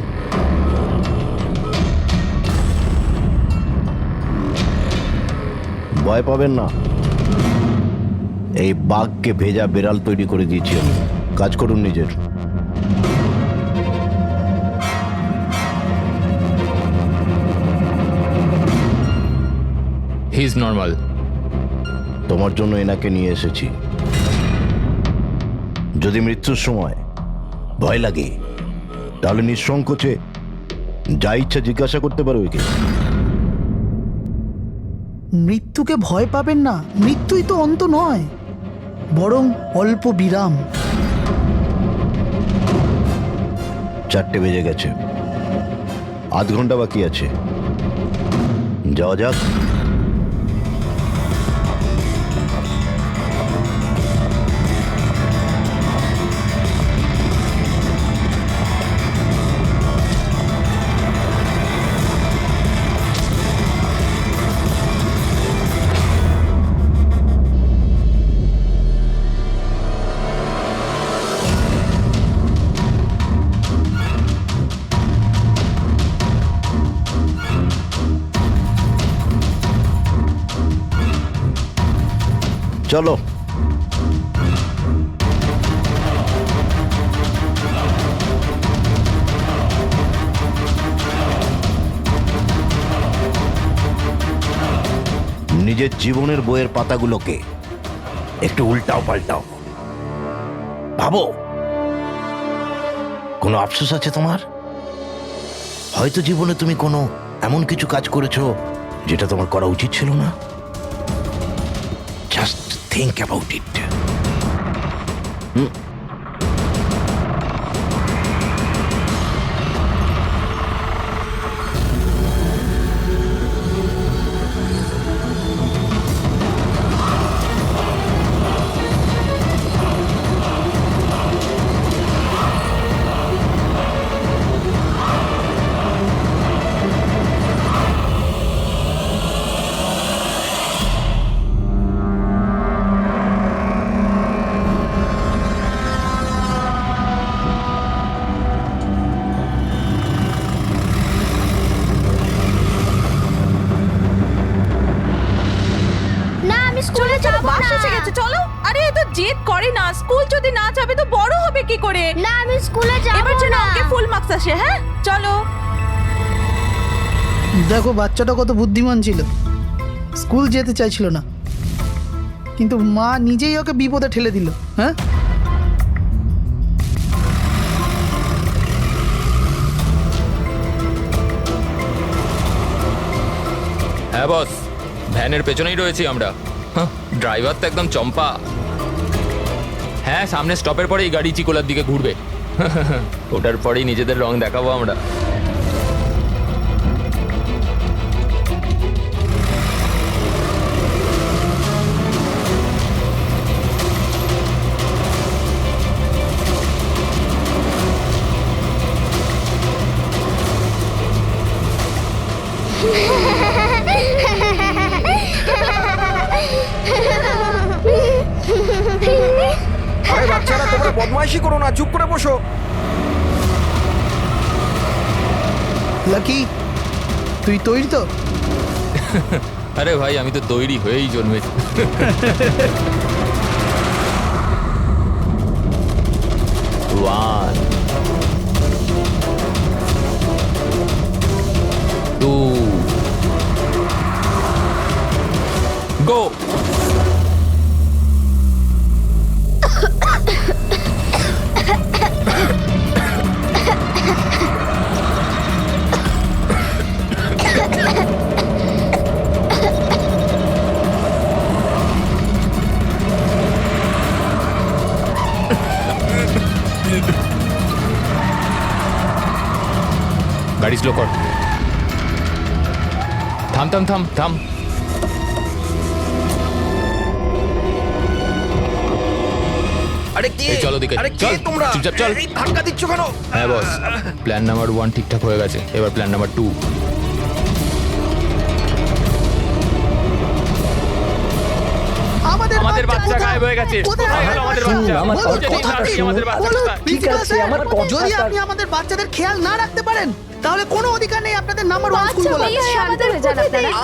ভয় পাবেন না, এই বাঘকে ভেজা বেড়াল তৈরি করে দিয়েছি আমি। কাজ করুন নিজের। He is normal. তোমার জন্য এনাকে নিয়ে এসেছি। যদি মৃত্যুর সময় ভয় লাগে তাহলে নিঃসংকোচে যা ইচ্ছা জিজ্ঞাসা করতে পারো একে। মৃত্যুকে ভয় পাবেন না, মৃত্যুই তো অন্ত নয়, বরং অল্প বিরাম। 4টে বেজে গেছে, আধ ঘন্টা বাকি আছে, যাওয়া যাক। চলো। নিজের জীবনের বইয়ের পাতাগুলোকে একটু উল্টাও পাল্টাও, ভাবো কোনো আফসোস আছে তোমার? হয়তো জীবনে তুমি কোনো এমন কিছু কাজ করেছো যেটা তোমার করা উচিত ছিল না। Just think about it. চলো চলো বাস এসে গেছে চলো। আরে এ তো জেদ করে না, স্কুল যদি না যাবে তো বড় হবে কি করে? না আমি স্কুলে যাব এবার যেন না। ওকে ফুল মার্কস আসে। হ্যাঁ চলো। দেখো বাচ্চাটা কত বুদ্ধিমান ছিল, স্কুল যেতে চাইছিল না, কিন্তু মা নিজেই ওকে বিপদে ঠেলে দিল। হ্যাঁ, হ্যাঁ বস, ভ্যানের পেছনেই রয়েছি আমরা। ড্রাইভার তো একদম চম্পা। হ্যাঁ, সামনে স্টপের পরেই গাড়ি চিকোলার দিকে ঘুরবে। ওটার পরেই নিজেদের রং দেখাবো আমরা। আরে বাচ্চারা, তোমরা বদমাইশি করো না, চুপ করে বসো। লাকি তুই তৈরি তো? আরে ভাই, আমি তো তৈরি হয়েই জন্মেছি। One, two, go! গাড়ি স্লো কর। থাম থাম থাম থাম। আরে কি? এই চলো দিকে, আরে কি চল তোমরা? চুপচাপ চল। এই ধাক্কা দিচ্ছ কেন? হ্যাঁ বস, প্ল্যান নাম্বার 1 ঠিকঠাক হয়ে গেছে, এবার প্ল্যান নাম্বার 2। আমাদের বাচ্চা গায়েব হয়ে গেছে। কোথায় গেল আমাদের বাচ্চা? আমার কথাটা কথাটা আমাদের বাচ্চা কোথায়? ঠিক আছে, আমার যদি আপনি আমাদের বাচ্চাদের খেয়াল না রাখতে পারেন তাহলে কোনো অধিকার নেই আপনাদের নাম্বার 1 স্কুল বলার।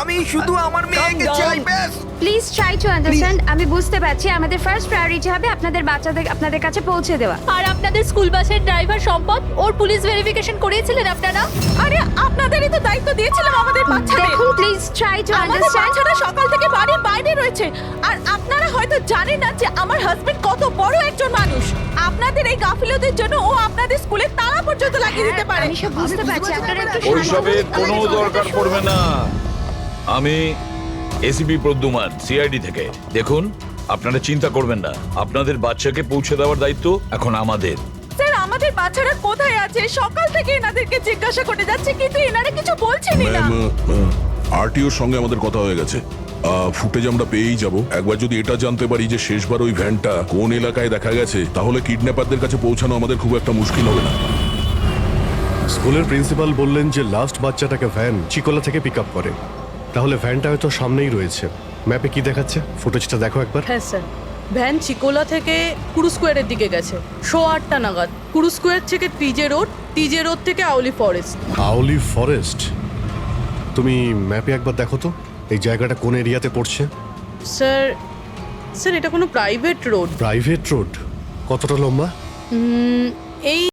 আমি শুধু আমার মেয়েকে চাই, ব্যাস। Please try to understand. আমি বুঝতে পারছি আমাদের ফার্স্ট প্রায়োরিটি হবে আপনাদের বাচ্চাদের আপনাদের কাছে পৌঁছে দেওয়া। আর আপনাদের স্কুল বাসের ড্রাইভার সম্পদ, ওর পুলিশ ভেরিফিকেশন করিয়েছিলেন আপনারা? আরে আপনাদেরই তো দায়িত্ব দিয়েছিলাম আমাদের বাচ্চাদের। দেখুন প্লিজ ট্রাই টু আমাদের আন্ডারস্ট্যান্ড। বাচ্চাটা সকাল থেকে বাড়ির বাইরে রয়েছে, আর আপনারা হয়তো জানেন না যে আমার হাজবেন্ড কত বড় একজন মানুষ। আপনাদের এই গাফিলতির জন্য ও আপনাদের স্কুলে তালা পর্যন্ত লাগিয়ে দিতে পারে। আমি সব বুঝতে পারছি, আপনারা একটু ওইসবের কোনো দরকার পড়বে না। আমি এসিপি প্রদ্যুমান, সিআইডি থেকে। দেখুন, আপনারা চিন্তা করবেন না, আপনাদের বাচ্চাকে পৌঁছে দেওয়ার দায়িত্ব এখন আমাদের। স্যার, আমাদের বাচ্চারা কোথায় আছে? সকাল থেকে এনাদেরকে জিজ্ঞাসা করে যাচ্ছে, কিন্তু এনারা কিছু বলছেনই না। আরটিওর সঙ্গে আমাদের কথা হয়ে গেছে, ফুটেজ আমরা পেয়েই যাব। একবার যদি এটা জানতে পারি যে শেষবার ওই ভ্যানটা কোন এলাকায় দেখা গেছে, তাহলে কিডন্যাপারদের কাছে পৌঁছানো আমাদের খুব একটা মুশকিল হবে না। স্কুলের প্রিন্সিপাল বললেন যে লাস্ট বাচ্চাটাকে ভ্যান চিকোলা থেকে পিক আপ করে, তাহলে ভ্যানটা হয়তো সামনেই রয়েছে। ম্যাপে কি দেখাচ্ছে? ফুটেজটা দেখো একবার। হ্যাঁ স্যার, ভ্যান চিকোলা থেকে কুরু স্কোয়ারের দিকে গেছে 8:30 নাগাদ। কুরু স্কোয়ার থেকে টিজে রোড থেকে আউলি ফরেস্ট। আউলি ফরেস্ট? তুমি ম্যাপে একবার দেখো তো এই জায়গাটা কোন এরিয়াতে পড়ছে। স্যার এটা কোনো প্রাইভেট রোড। Private road? কতটা লম্বা? এই